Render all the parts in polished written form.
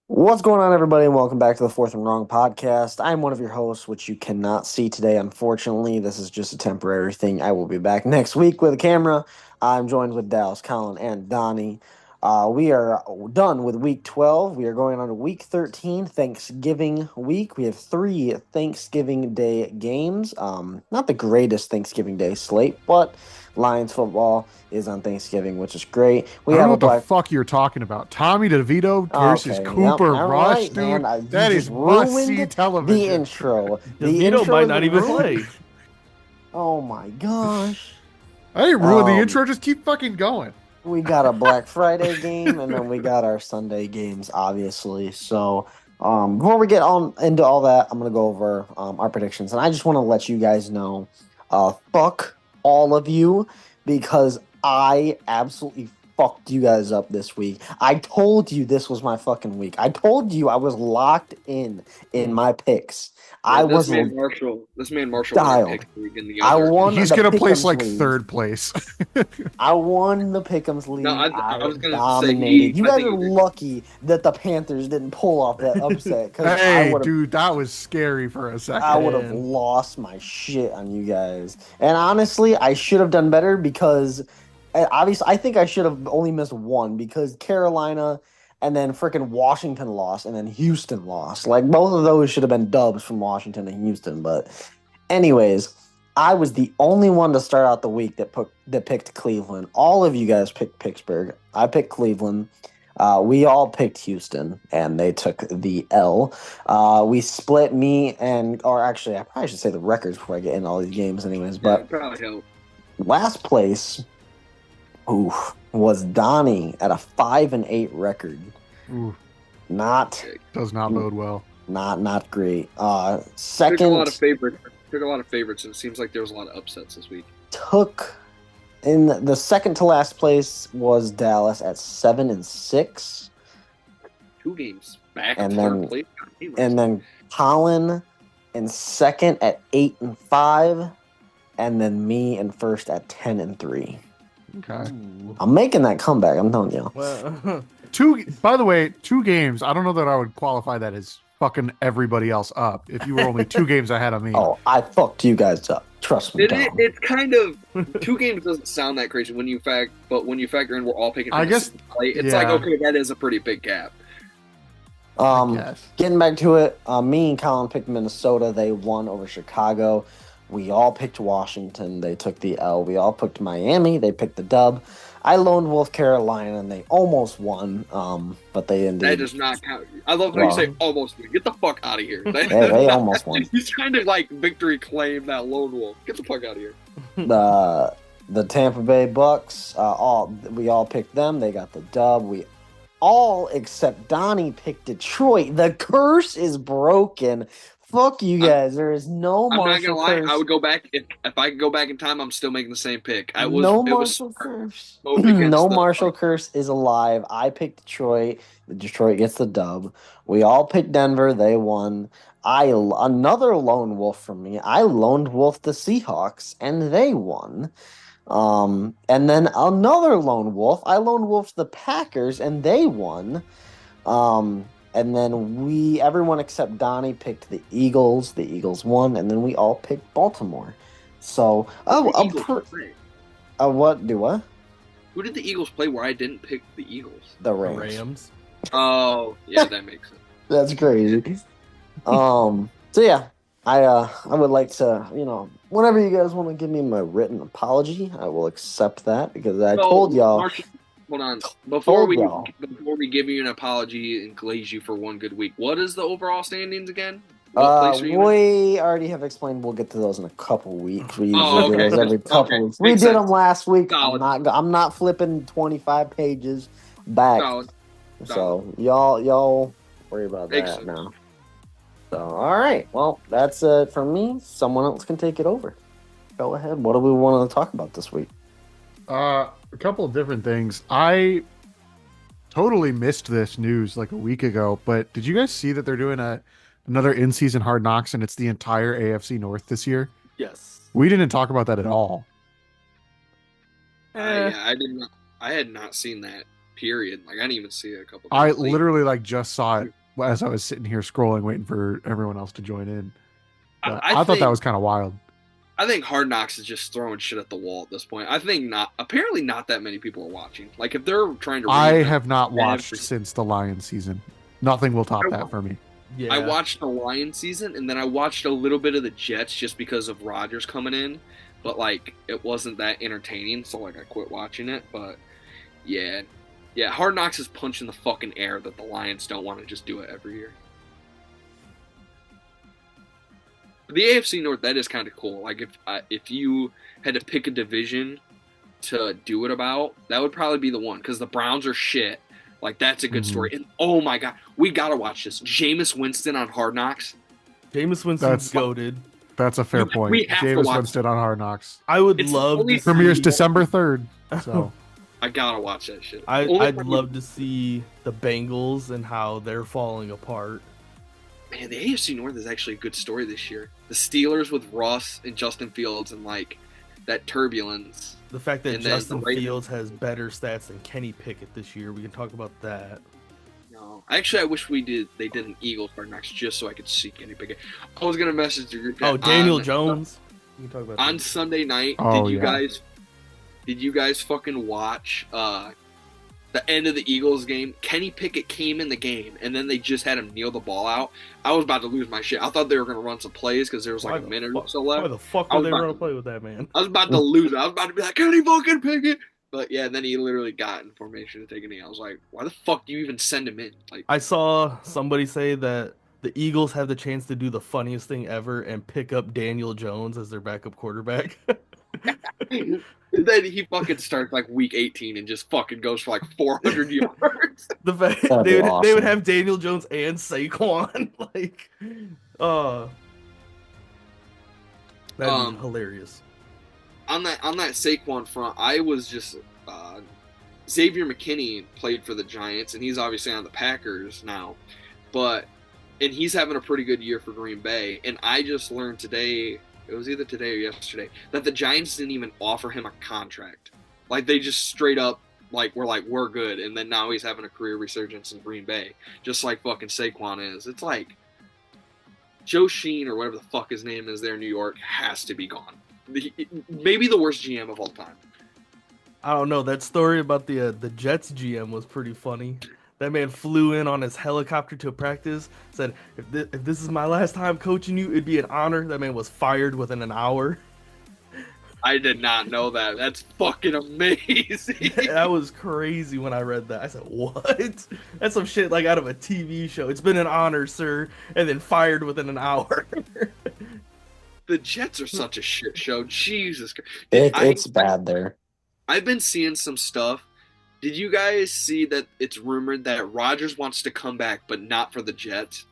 What's going on, everybody, and welcome back to the Fourth and Wrong podcast. I'm one of your hosts, which you cannot see today, unfortunately. This is just a temporary thing. I will be back next week with a camera. I'm joined with Dallas, Colin, and Donnie. We are done with week 12. We are going on to week 13, Thanksgiving week. We have three Thanksgiving Day games. Not the greatest Thanksgiving Day slate, but Lions football is on Thanksgiving, which is great. I We don't know have a what the black. fuck you're talking about. Tommy DeVito versus Okay, yep. Cooper All Rush, right, man. dude. You That just is must-see ruined the television. intro. The DeVito intro might is not even ruined. play. Oh my gosh. I didn't ruin the Um, intro. Just keep fucking going. we got a Black Friday game, and then we got our Sunday games, obviously. So, before we get on into all that, I'm gonna go over our predictions, and I just want to let you guys know, fuck all of you because I absolutely fucked you guys up this week. I told you this was my fucking week. I told you I was locked in my picks. Yeah, I was This man Marshall won our dialed. pick league in the I other. won He's the gonna place Pick'ems like league. third place. I won the Pick'ems No, league. I I was gonna say dominated. You I guys think are he did. lucky that the Panthers didn't pull off that upset because Hey, dude, that was scary for a I second. would have Man, lost my shit on you guys. And honestly, I should have done better because obviously I think I should have only missed one because Carolina and then freaking Washington lost and then Houston lost. Like both of those should have been dubs from Washington and Houston, but anyways, I was the only one to start out the week that picked Cleveland. All of you guys picked Pittsburgh. I picked Cleveland. We all picked Houston, and they took the L. We split or actually, I probably should say the records before I get into all these games, anyways. Yeah, But it probably helped. last place, was Donnie at a 5-8 record. Ooh, Not, does not bode well. not great. Took a lot of Second favorites. Took a lot of favorites, and it seems like there was a lot of upsets this week. took in the second to last place was Dallas at 7-6, 2 games back and to then third place. and then Colin in second at 8-5, and then me in first at 10-3. Okay. I'm making that comeback. I'm telling you. well, By the way, 2 games. I don't know that I would qualify that as fucking everybody else up if you were only 2 games ahead of me. Oh, I fucked you guys up. Trust me, Tom. It's kind of 2 games doesn't sound that crazy when you factor in we're all picking. From I the guess- same plate, it's yeah. like okay, that is a pretty big gap. Yes. Getting back to it, me and Colin picked Minnesota. They won over Chicago. We all picked Washington. They took the L. We all picked Miami. They picked the dub. I lone wolf Carolina, and they almost won. But they That ended. does not count. I love how Well, you say almost. Get the fuck out of here. they almost won. He's trying to like victory claim that lone wolf. Get the fuck out of here. The Tampa Bay Bucks. We all picked them. They got the dub. We all except Donnie picked Detroit. The curse is broken. Fuck you guys. There is no I'm not Marshall gonna lie. curse. I would go back if I could go back in time. I'm still making the same pick. No It was Marshall curse. vote against No the Marshall curse is alive. I picked Detroit. Detroit gets the dub. We all picked Denver. They won. Another lone wolf from me. I lone wolf the Seahawks, and they won. And then another lone wolf. I lone wolf the Packers, and they won. And then everyone except Donnie picked the Eagles. The Eagles won, and then we all picked Baltimore. So, the Eagles play. what do what? Who did the Eagles play where I didn't pick the Eagles? The the Rams. Rams. Oh, yeah, that makes sense. That's crazy. So yeah, I would like to, whenever you guys want to give me my written apology, I will accept that because I told y'all. Marshall, hold on. Told y'all. Before we give you an apology and glaze you for one good week, what is the overall standings again? What place are you in? We already have explained. We'll get to those in a couple weeks. We usually Oh, do okay. those every couple Okay. weeks. We Makes did sense. them last week. Solid. I'm not flipping 25 pages back. Solid. So y'all worry about Makes that sense. now. So all right, well that's it for me. Someone else can take it over. Go ahead. What do we want to talk about this week? A couple of different things. I totally missed this news like a week ago, but did you guys see that they're doing another in-season Hard Knocks and it's the entire AFC North this year? Yes. We didn't talk about that at all. Eh, Yeah, I did not. I had not seen that. Period. Like I didn't even see it a couple I days late. literally like just saw it as I was sitting here scrolling, waiting for everyone else to join in. But I I thought that think was kind of wild. I think Hard Knocks is just throwing shit at the wall at this point. I think not. Apparently, not that many people are watching. Like if they're trying to I reinvent have not watched every, since the Lions season. Nothing will top I, that for me. I Yeah. watched the Lions season and then I watched a little bit of the Jets just because of Rodgers coming in, but like it wasn't that entertaining, so like I quit watching it. But yeah, yeah, Hard Knocks is punching the fucking air that the Lions don't want to just do it every year. The AFC North, that is kind of cool. Like if you had to pick a division to do it about, that would probably be the one because the Browns are shit. Like that's a good story. And oh my god, we gotta watch this. Jameis Winston on Hard Knocks. Jameis Winston's That's- goated. That's a fair point. we have to Jameis watch Winston on Hard Knocks. I would It's love only to Premieres see. December 3rd. So I gotta watch that shit. I'd love to see the Bengals and how they're falling apart. Man, the AFC North is actually a good story this year. The Steelers with Russ and Justin Fields and like that turbulence. The fact that And then Justin the Ravens- Fields has better stats than Kenny Pickett this year, we can talk about that. No, actually, I wish they did an Eagles Hard Knocks just so I could see Kenny Pickett. I was gonna message the group chat Oh, Daniel on- Jones. We can talk about on that. Sunday night. Oh, did you yeah. guys fucking watch the end of the Eagles game? Kenny Pickett came in the game and then they just had him kneel the ball out. I was about to lose my shit. I thought they were gonna run some plays because there was like Why a the minute fuck- or so Why left. the fuck I were was they about going to to- play with that man? I was about to lose it. I was about to be like, Kenny fucking Pickett. But yeah, then he literally got in formation to take a knee. I was like, why the fuck do you even send him in? Like, I saw somebody say that the Eagles have the chance to do the funniest thing ever and pick up Daniel Jones as their backup quarterback. and then he fucking starts like week 18 and just fucking goes for like 400 yards. The fact That'd be they would awesome. have Daniel Jones and Saquon like, that'd be hilarious. On that Saquon front, I was just Xavier McKinney played for the Giants, and he's obviously on the Packers now, and he's having a pretty good year for Green Bay. And I just learned today, it was either today or yesterday, that the Giants didn't even offer him a contract. Like they just straight up we're good, and then now he's having a career resurgence in Green Bay, just like fucking Saquon is. It's like Joe Sheen or whatever the fuck his name is there in New York has to be gone. Maybe the worst GM of all time. I don't know. That story about the Jets GM was pretty funny. That man flew in on his helicopter to practice. Said, "If this is my last time coaching you, it'd be an honor." That man was fired within an hour. I did not know that. That's fucking amazing. That was crazy when I read that. I said, "What?" That's some shit like out of a TV show. It's been an honor, sir, and then fired within an hour. The Jets are such a shit show. Jesus Christ. It's bad there. I've been seeing some stuff. Did you guys see that it's rumored that Rodgers wants to come back, but not for the Jets?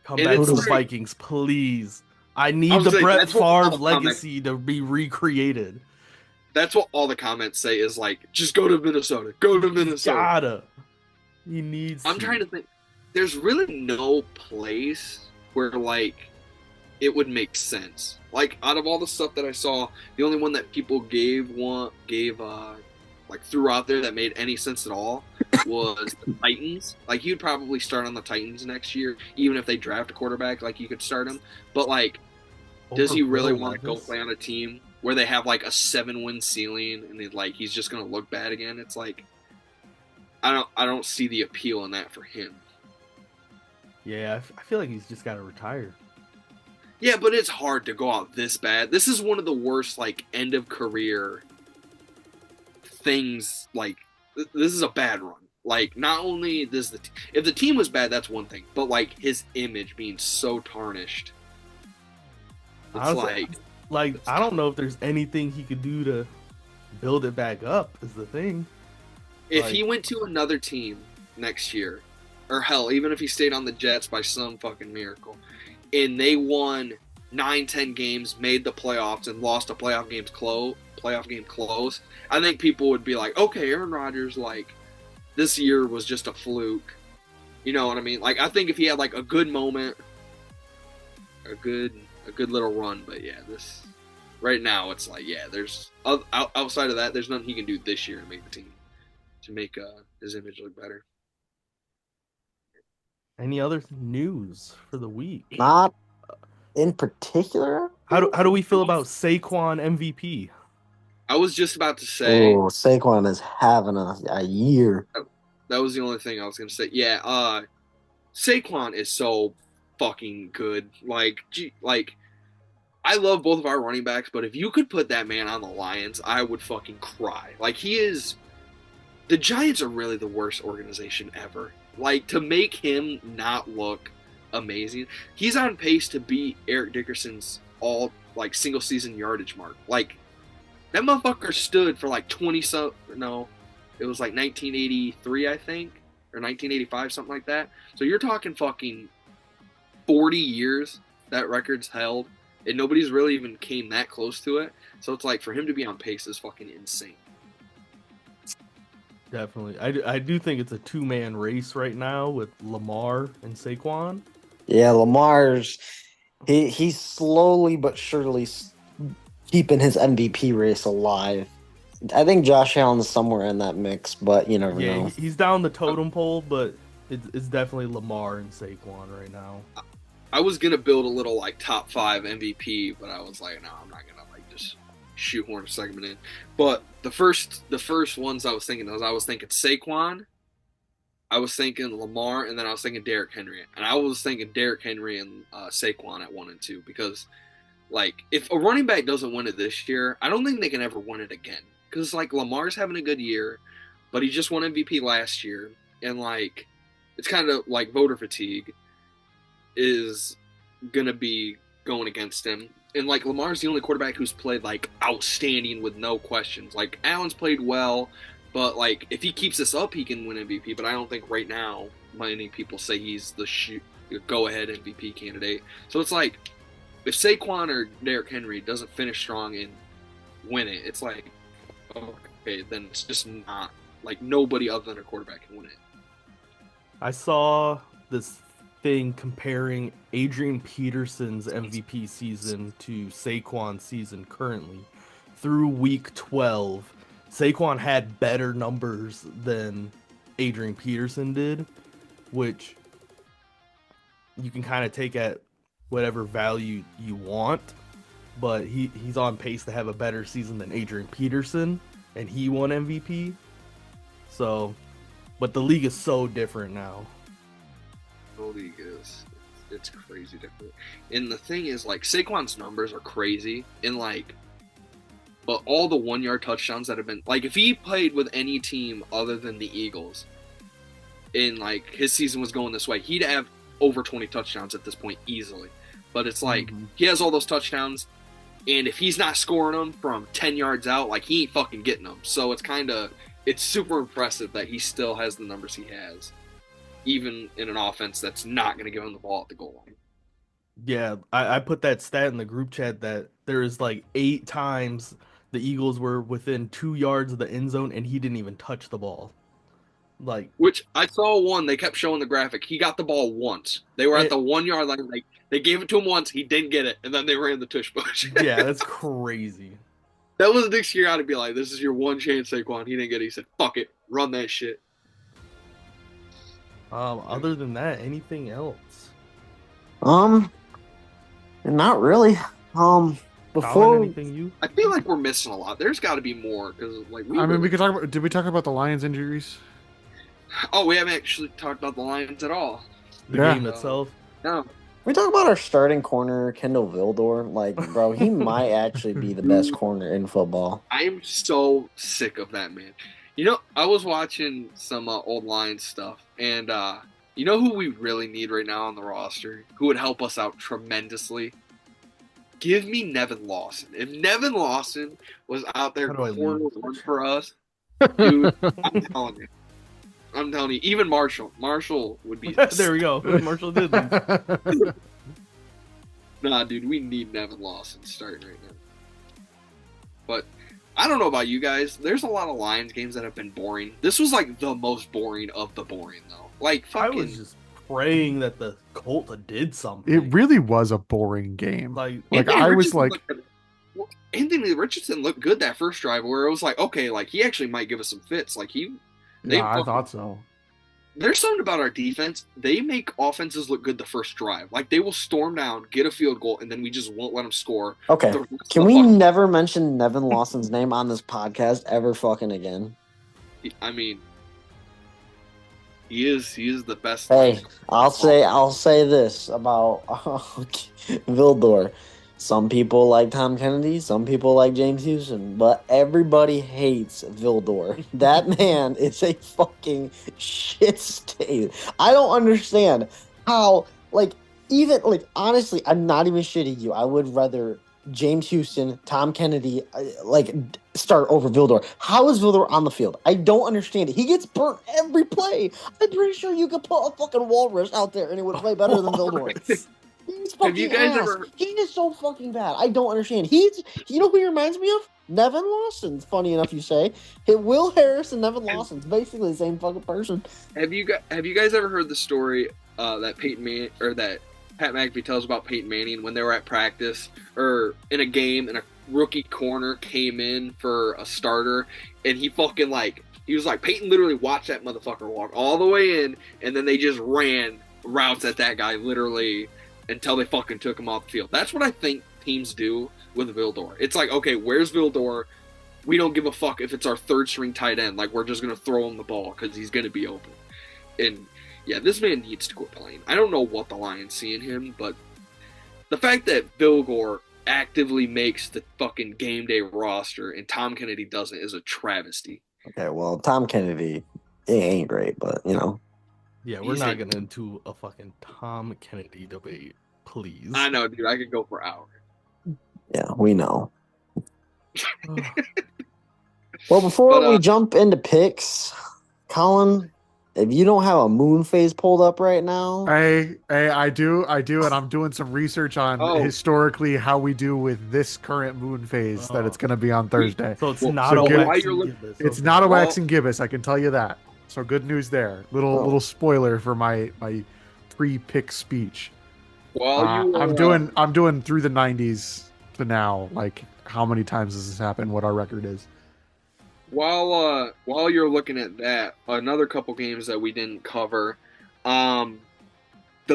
Come And back it's to the like- Vikings, please. I need I was the saying, Brett that's what all Favre the comments- legacy to be recreated. That's what all the comments say is like, just go to Minnesota. Go to Minnesota. Gotta. He needs. I'm trying to think. There's really no place where like it would make sense. Like out of all the stuff that I saw, the only one that people threw out there that made any sense at all was the Titans. Like you'd probably start on the Titans next year, even if they draft a quarterback. Like you could start him, but like, does he Over really Will want to go Levis? play on a team where they have like a 7-win ceiling and he's just gonna look bad again? It's like I don't see the appeal in that for him. Yeah, I feel like he's just got to retire. Yeah, but it's hard to go out this bad. This is one of the worst, like, end of career things. Like, this is a bad run. Like, not only does if the team was bad, that's one thing. But, like, his image being so tarnished. It's Honestly, I don't know if there's anything he could do to build it back up, is the thing. if like- he went to another team next year, or hell, even if he stayed on the Jets by some fucking miracle, and they won 9-10 games, made the playoffs, and lost a playoff game close, I think people would be like, okay, Aaron Rodgers, like, this year was just a fluke. You know what I mean? Like, I think if he had, like, a good moment, a good little run, but yeah, this, right now, it's like, yeah, there's, outside of that, there's nothing he can do this year to make the team. to make his image look better. Any other news for the week? Not in particular. How do we feel about Saquon MVP? I was just about to say Oh, Saquon is having a year. that was the only thing I was gonna say. Yeah, Saquon is so fucking good. Like, I love both of our running backs, but if you could put that man on the Lions, I would fucking cry. Like, he is. The Giants are really the worst organization ever. Like, to make him not look amazing, he's on pace to beat Eric Dickerson's all like single season yardage mark. Like, that motherfucker stood for like 20 some. No, it was like 1983, I think, or 1985, something like that. So you're talking fucking 40 years that record's held, and nobody's really even came that close to it. So it's like, for him to be on pace is fucking insane. Definitely. I do think it's a two-man race right now with Lamar and Saquon. Yeah, Lamar's he's slowly but surely keeping his MVP race alive. I think Josh Allen's somewhere in that mix, but you never Yeah, know. he's down the totem pole, but it's definitely Lamar and Saquon right now. I was gonna build a little like top 5 MVP, but I was like, no, I'm not gonna like just shoehorn a segment in. But the first ones I was thinking Saquon, I was thinking Lamar, and then I was thinking Derrick Henry, and I was thinking Derrick Henry and Saquon at 1 and 2 because, like, if a running back doesn't win it this year, I don't think they can ever win it again. Because like Lamar's having a good year, but he just won MVP last year, and like it's kind of like voter fatigue is gonna be going against him. And like Lamar's the only quarterback who's played like outstanding with no questions. Like Allen's played well, but like if he keeps this up, he can win MVP. But I don't think right now many people say he's the go-ahead MVP candidate. So it's like if Saquon or Derrick Henry doesn't finish strong and win it, it's like, okay, then it's just not like nobody other than a quarterback can win it. I saw this thing comparing Adrian Peterson's MVP season to Saquon's season currently. Through week 12, Saquon had better numbers than Adrian Peterson did, which you can kind of take at whatever value you want, but he's on pace to have a better season than Adrian Peterson, and he won MVP. So, but the league is so different now. The league is, it's crazy different. And the thing is, like, Saquon's numbers are crazy, and like, but all the 1-yard touchdowns that have been, like, if he played with any team other than the Eagles, and like his season was going this way, he'd have over 20 touchdowns at this point easily. But it's like, he has all those touchdowns, and if he's not scoring them from 10 yards out, like, he ain't fucking getting them. So it's super impressive that he still has the numbers he has, even in an offense that's not going to give him the ball at the goal line. Yeah, I put that stat in the group chat that there is like 8 times the Eagles were within 2 yards of the end zone and he didn't even touch the ball. Like, which I saw one, they kept showing the graphic. He got the ball once. They were at the 1-yard line. Like, they gave it to him once. He didn't get it, and then they ran the tush push. Yeah, that's crazy. That was next year. I'd be like, "This is your one chance, Saquon." He didn't get it. He said, "Fuck it, run that shit." Other than that, anything else? Not really. Before anything you? I feel like we're missing a lot. There's got to be more because, like, we could talk about. Did we talk about the Lions injuries? Oh, we haven't actually talked about the Lions at all. The game itself? No. we talk about our starting corner, Kendall Vildor. Like, bro, he might actually be the best corner in football. I am so sick of that man. You know, I was watching some old Lions stuff, and you know who we really need right now on the roster? Who would help us out tremendously? Give me Nevin Lawson. If Nevin Lawson was out there corner one for us, dude, I'm telling you. Even Marshall. Marshall would be. There we go. Marshall did. Nah, dude, we need Nevin Lawson starting right now. But I don't know about you guys. There's a lot of Lions games that have been boring. This was like the most boring of the boring, though. Like, fucking. I was just praying that the Colts did something. It really was a boring game. Like I was like, Anthony Richardson looked good that first drive, where it was like, okay, like he actually might give us some fits. Like he They Yeah, I fucking, thought so. there's something about our defense. They make offenses look good the first drive. Like they will storm down, get a field goal, and then we just won't let them score. Okay. The rest of Can the we fucking, never mention Nevin Lawson's name on this podcast ever fucking again? I mean, he is the best. Hey, I'll say this about Vildor. Some people like Tom Kennedy, some people like James Houston, but everybody hates Vildor. That man is a fucking shit stain. I don't understand how, like, even like honestly, I'm not even shitting you. I would rather James Houston, Tom Kennedy, start over Vildor. How is Vildor on the field? I don't understand it. He gets burnt every play. I'm pretty sure you could put a fucking walrus out there and he would play better than Vildor. He's Have you fucking guys ass. ever? He is so fucking bad. I don't understand. You know who he reminds me of? Nevin Lawson. Funny enough, you say. Will Harris and Nevin Lawson's basically the same fucking person. Have you guys ever heard the story that that Pat McAfee tells about Peyton Manning when they were at practice or in a game and a rookie corner came in for a starter and he was like Peyton literally watched that motherfucker walk all the way in and then they just ran routes at that guy literally until they fucking took him off the field. That's what I think teams do with Vildor. It's like, okay, where's Vildor? We don't give a fuck if it's our third string tight end. Like, we're just going to throw him the ball because he's going to be open. And, yeah, this man needs to quit playing. I don't know what the Lions see in him, but the fact that Vildor actively makes the fucking game day roster and Tom Kennedy doesn't is a travesty. Okay, well, Tom Kennedy, it ain't great, but, you know. Yeah, we're not getting into a fucking Tom Kennedy debate, please. I know, dude. I could go for hours. Yeah, we know. Well, before we jump into picks, Colin, if you don't have a moon phase pulled up right now, I do, and I'm doing some research on historically how we do with this current moon phase that it's going to be on Thursday. So it's not a waxing gibbous. It's not a waxing gibbous, I can tell you that. So good news there. Little spoiler for my pre-pick speech. Well, I'm doing through the 90s to now, like how many times has this happened, what our record is. While you're looking at that, another couple games that we didn't cover, the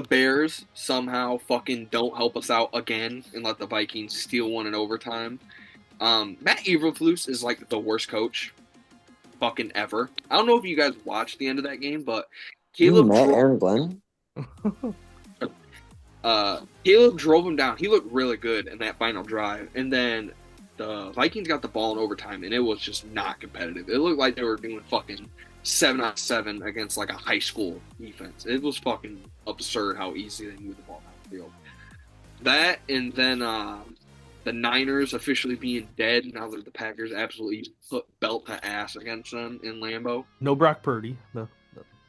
Bears somehow fucking don't help us out again and let the Vikings steal one in overtime. Matt Eberflus is like the worst coach fucking ever. I don't know if you guys watched the end of that game, but Caleb drove him down. He looked really good in that final drive, and then the Vikings got the ball in overtime, and it was just not competitive. It looked like they were doing fucking 7-on-7 against like a high school defense. It was fucking absurd how easy they moved the ball down the field. That, and then the Niners officially being dead now that the Packers absolutely put belt to ass against them in Lambeau. No Brock Purdy. No.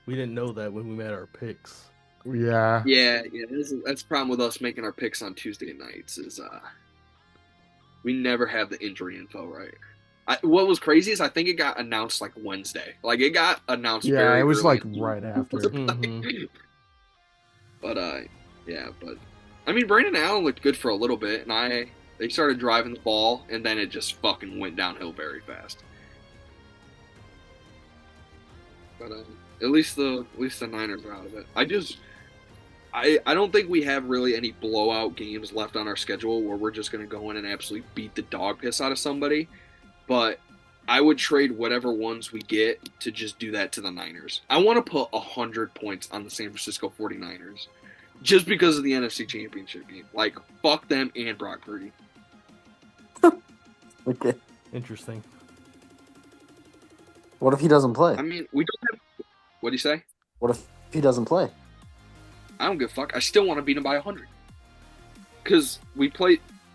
We didn't know that when we made our picks. Yeah. That's the problem with us making our picks on Tuesday nights is we never have the injury info right. What was crazy is I think it got announced like Wednesday. Like it got announced. Yeah, it was early. like right after. But I mean, Brandon Allen looked good for a little bit, and they started driving the ball, and then it just fucking went downhill very fast. But at least the Niners are out of it. I don't think we have really any blowout games left on our schedule where we're just going to go in and absolutely beat the dog piss out of somebody. But I would trade whatever ones we get to just do that to the Niners. I want to put 100 points on the San Francisco 49ers just because of the NFC Championship game. Like, fuck them and Brock Purdy. Okay. Interesting. What if he doesn't play? I mean, we don't have... What do you say? What if he doesn't play? I don't give a fuck. I still want to beat him by 100. Because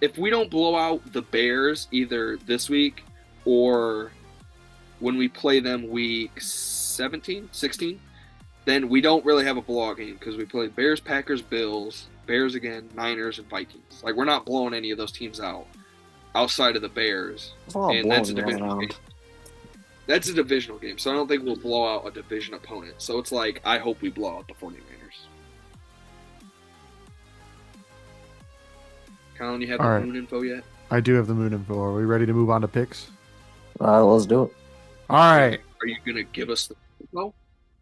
if we don't blow out the Bears either this week or when we play them week 17, 16, then we don't really have a blowout game because we play Bears, Packers, Bills, Bears again, Niners, and Vikings. Like, we're not blowing any of those teams out outside of the Bears. And that's a divisional game. That's a divisional game, so I don't think we'll blow out a division opponent. So it's like, I hope we blow out the 49ers. Colin, you have the moon info yet? I do have the moon info. Are we ready to move on to picks? Let's do it. All right. Are you going to give us No,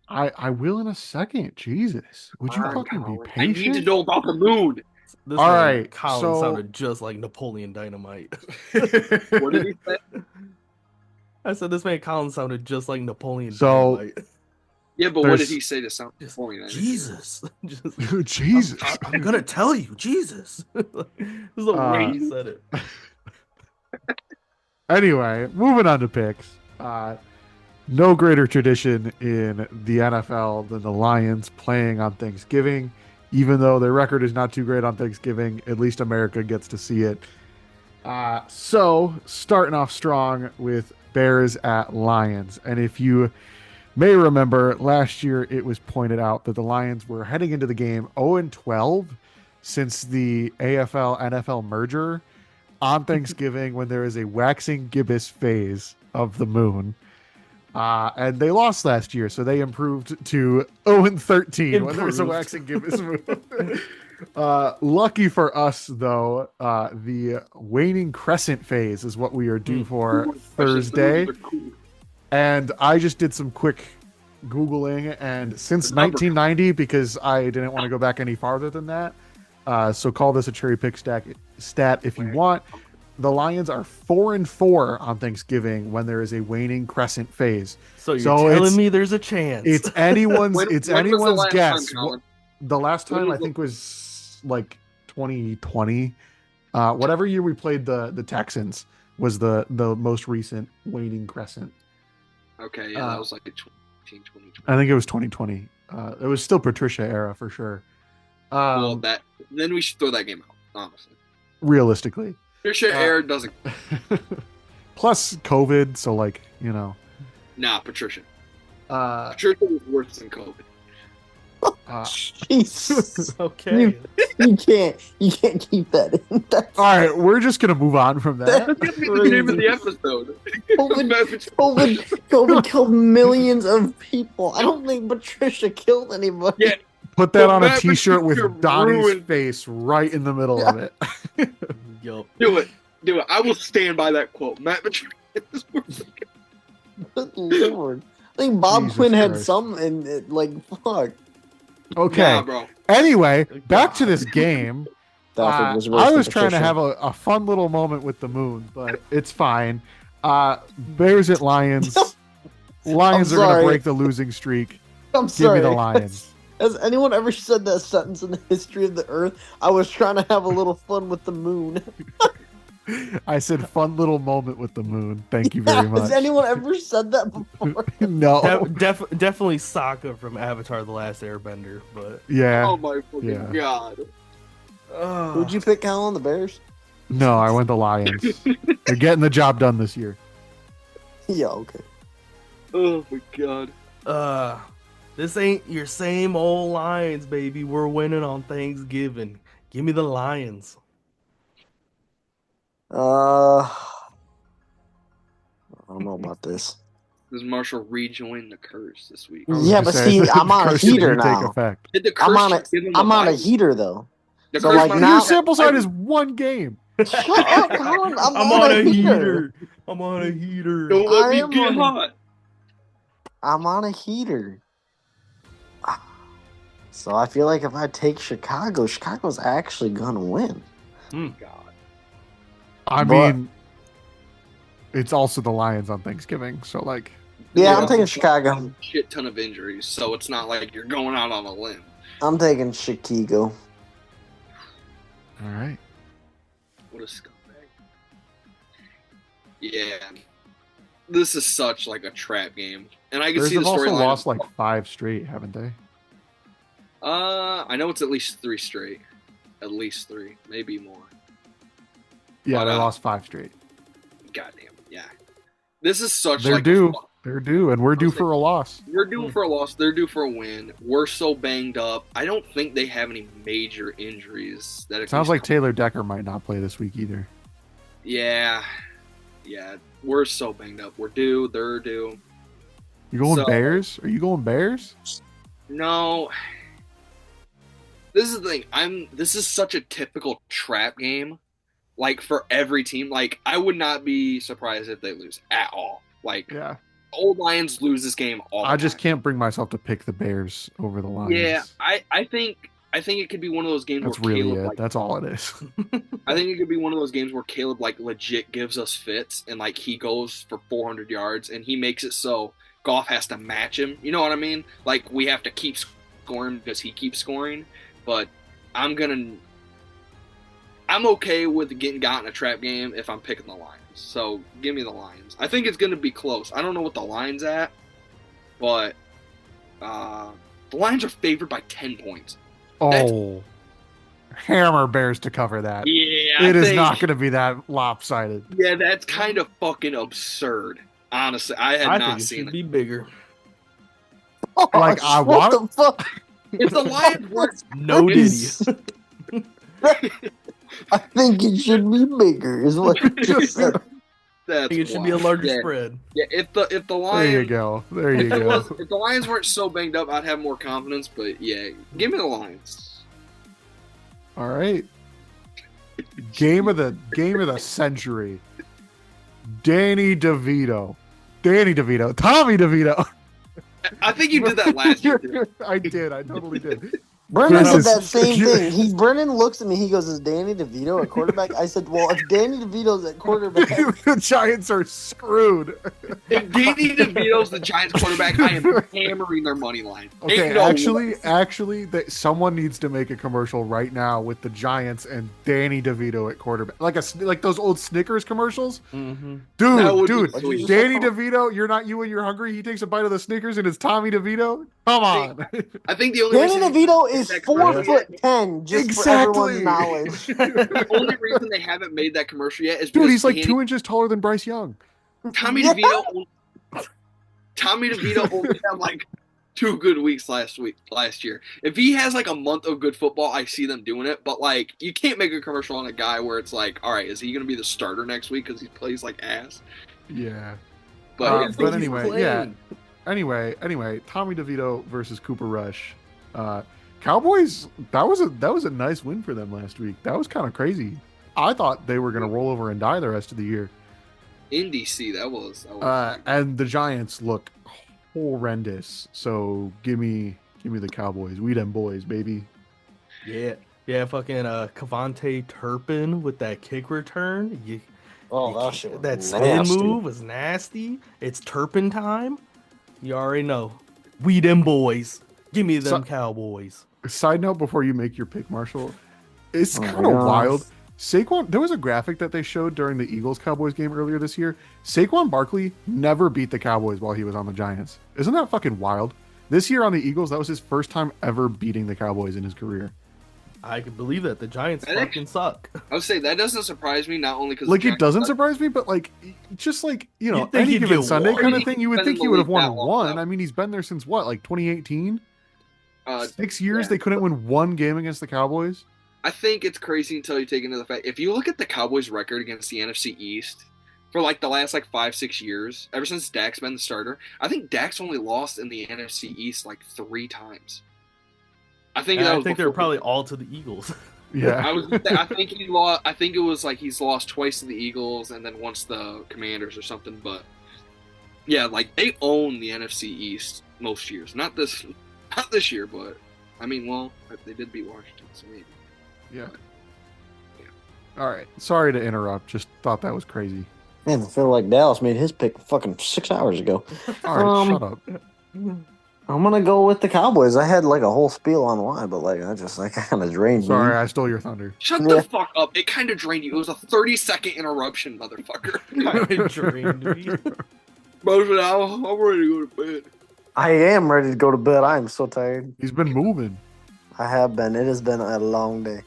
I will in a second. Jesus, would you come on, fucking be Colin. I need to patient? know about the moon. This All man right, Colin so sounded just like Napoleon Dynamite. What did he say? I said this man Colin sounded just like Napoleon so Dynamite. Yeah, but what did there's he say to sound Just point? Jesus. Just Jesus. I'm gonna tell you, Jesus. This is the way Uh, he said it. Anyway, moving on to picks. No greater tradition in the NFL than the Lions playing on Thanksgiving. Even though their record is not too great on Thanksgiving, at least America gets to see it. So, starting off strong with Bears at Lions. And if you may remember, last year it was pointed out that the Lions were heading into the game 0-12 since the AFL NFL merger on Thanksgiving when there is a waxing gibbous phase of the moon. And they lost last year, so they improved to 0-13 when there's a Improved. waxing gibbous moon. Lucky for us, though, the waning crescent phase is what we are due for Thursday. And I just did some quick Googling, and since 1990, because I didn't want to go back any farther than that, so call this a cherry pick stat if you want. The Lions are 4-4 on Thanksgiving when there is a waning crescent phase. So you're telling me there's a chance? It's anyone's. When it's was the anyone's last guess. time, Colin? The last time I think was like 2020. Whatever year we played the Texans was the most recent waning crescent. Okay, yeah, that was like a 2020. I think it was 2020. It was still Patricia era for sure. Well, then we should throw that game out, honestly. Realistically. Patricia era doesn't. Plus COVID, so like, you know. Nah, Patricia. Patricia was worse than COVID. Jesus. Okay. You can't keep that in. All right, we're just gonna move on from that. That's gonna be the name of the episode. COVID killed millions of people. I don't think Patricia killed anybody. Yeah. Put that on a Matt t-shirt Patricia with Donnie's ruined- face right in the middle of it. Yup. Do it. I will stand by that quote. Matt Patricia is worse. Good Lord. I think Bob Jesus Quinn had Christ. some in it. Like, fuck. Okay. Nah, bro. Anyway, back to this game. Stafford was worse I than was trying to Patricia. have a fun little moment with the moon, but it's fine. Bears at Lions. Lions are going to sorry. break the losing streak. I'm Give sorry. me the Lions. Has anyone ever said that sentence in the history of the earth? I was trying to have a little fun with the moon. I said fun little moment with the moon. Thank you very much. Has anyone ever said that before? No. Definitely Sokka from Avatar: The Last Airbender, but Yeah. Oh my fucking Yeah. god. Who'd you pick, Colin? The Bears? No, I went the Lions. They're getting the job done this year. Yeah, okay. Oh my god. This ain't your same old Lions, baby. We're winning on Thanksgiving. Give me the Lions. I don't know about this. Does Marshall rejoin the curse this week? I was Yeah, gonna but say, see, the I'm on a curse heater didn't take now. effect. Did the I'm curse on a, just give him I'm on a bye? heater though. The So, curse like, might- now- Your sample size is one game. Shut up, Colin. I'm I'm on a heater. I'm on a heater. Don't let I me am get on- hot. I'm on a heater. So I feel like if I take Chicago, Chicago's actually gonna win. God. I But- mean, it's also the Lions on Thanksgiving, so like, Yeah, Yeah. I'm taking Chicago. Shit ton of injuries, so it's not like you're going out on a limb. I'm taking Chicago. all right. What a scumbag. Yeah. This is such like a trap game. And I can Bears see the have also storyline. lost like 5 straight, haven't they? I know it's at least 3 straight. At least 3, maybe more. Yeah, But, they lost 5 straight. Goddamn. Yeah. This is such They're like due. They're due, and we're due Okay. for a loss. We're due for a loss. They're due for a win. We're so banged up. I don't think they have any major injuries. That It sounds like Taylor Decker might not play this week either. Yeah. Yeah. We're so banged up. We're due. They're due. You going So- Bears? Are you going Bears? No. This is the thing. This is such a typical trap game. Like for every team. Like I would not be surprised if they lose at all. Like Yeah. Old Lions lose this game all the I just time. can't bring myself to pick the Bears over the Lions. Yeah, I think it could be one of those games That's where really Caleb it. like That's all it is. I think it could be one of those games where Caleb like legit gives us fits and like he goes for 400 yards and he makes it so Goff has to match him. You know what I mean? Like we have to keep scoring because he keeps scoring. But I'm okay with getting got in a trap game if I'm picking the Lions. So give me the Lions. I think it's gonna be close. I don't know what the line's at, but the Lions are favored by 10 points. Oh, hammer Bears to cover that. Yeah, It is not going to be that lopsided. Yeah, that's kind of fucking absurd. Honestly, I had not think it seen should it. be bigger. Like, I what want- the fuck? If the Lions were No diddy. I think it should be bigger, is what you just said. I that's think it should be a wild. larger Yeah. spread. Yeah, if the There you Lions go. There you if, it go. was, if the Lions weren't so banged up, I'd have more confidence. But yeah, give me the Lions. All right. Game of the century. Danny DeVito. Tommy DeVito. I think you did that last year. Too. I did. I totally did. Brennan This did is- that same thing. Brennan looks at me. He goes, "Is Danny DeVito at quarterback?" I said, "Well, if Danny DeVito's at quarterback, The Giants are screwed. If Danny DeVito's the Giants quarterback, I am hammering their money line. Okay, Ain't no actually, that someone needs to make a commercial right now with the Giants and Danny DeVito at quarterback, like those old Snickers commercials. Mm-hmm. That would Dude, be sweet. Danny DeVito, you're not you and you're hungry. He takes a bite of the Snickers and it's Tommy DeVito. Come on. I think the only Danny reason DeVito is that commercial 4'10", just for everyone's knowledge." the only reason they haven't made that commercial yet is Dude, because he's like Danny- 2 inches taller than Bryce Young. Tommy Yeah. DeVito only had like 2 good weeks last year. If he has like a month of good football, I see them doing it. But like, you can't make a commercial on a guy where it's like, all right, is he going to be the starter next week because he plays like ass? Yeah. But But anyway, yeah. Anyway, Tommy DeVito versus Cooper Rush. Cowboys, that was a nice win for them last week. That was kind of crazy. I thought they were going to roll over and die the rest of the year. in DC, that was And the Giants look horrendous. So give me the Cowboys. We them boys, baby. Yeah, fucking Cavante Turpin with that kick return. That spin nasty. move was nasty. It's Turpin time. You already know. We them boys. Give me them Cowboys. Side note before you make your pick, Marshall. It's Oh my kind of gosh. wild. Saquon, there was a graphic that they showed during the Eagles-Cowboys game earlier this year. Saquon Barkley never beat the Cowboys while he was on the Giants. Isn't that fucking wild? This year on the Eagles, that was his first time ever beating the Cowboys in his career. I can believe that. The Giants I fucking suck. I would say that doesn't surprise me. Not only because Like, it doesn't surprise me, but like, just like, you know, You'd think any he'd given get Sunday one. kind of thing, you would Been think in he the would have league won that long one. now. I mean, he's been there since what, like 2018? 6 years yeah. they couldn't win one game against the Cowboys. I think it's crazy until you take into the fact if you look at the Cowboys' record against the NFC East for like the last like 5-6 years, ever since Dak's been the starter, I think Dak's only lost in the NFC East like 3 times. I think And that I was think they're before- probably all to the Eagles. Yeah. I think he lost. I think it was like he's lost twice to the Eagles and then once the Commanders or something. But yeah, like they own the NFC East most years. Not this year, but I mean, well, they did beat Washington, so maybe. Yeah. All right. Sorry to interrupt. Just thought that was crazy. Man, I feel like Dallas made his pick fucking 6 hours ago. All right, shut up. I'm gonna go with the Cowboys. I had like a whole spiel on why, but like I kind of drained Sorry, me. I stole your thunder. Shut Yeah. the fuck up! It kind of drained you. It was a 30-second interruption, motherfucker. Motion, I'm ready to go to bed. I am ready to go to bed. I am so tired. He's been moving. I have been. It has been a long day.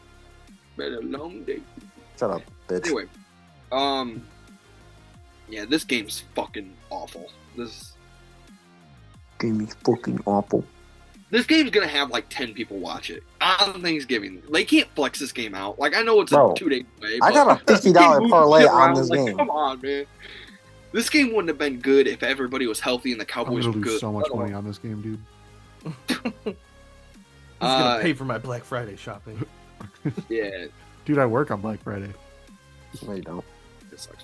Been a long day. Shut up, bitch. Anyway, yeah, this game's fucking awful. This Game is fucking awful. game's gonna have like 10 people watch it on Thanksgiving. They can't flex this game out. Like I know it's Bro, 2 days away. I but got a $50 they can't move parlay shit on around. this Like, game. Come on, man. This game wouldn't have been good if everybody was healthy and the I'm Cowboys gonna were lose good. so much money on this game, dude. He's gonna pay for my Black Friday shopping. Yeah, Dude, I work on Black Friday. No, you don't. it sucks.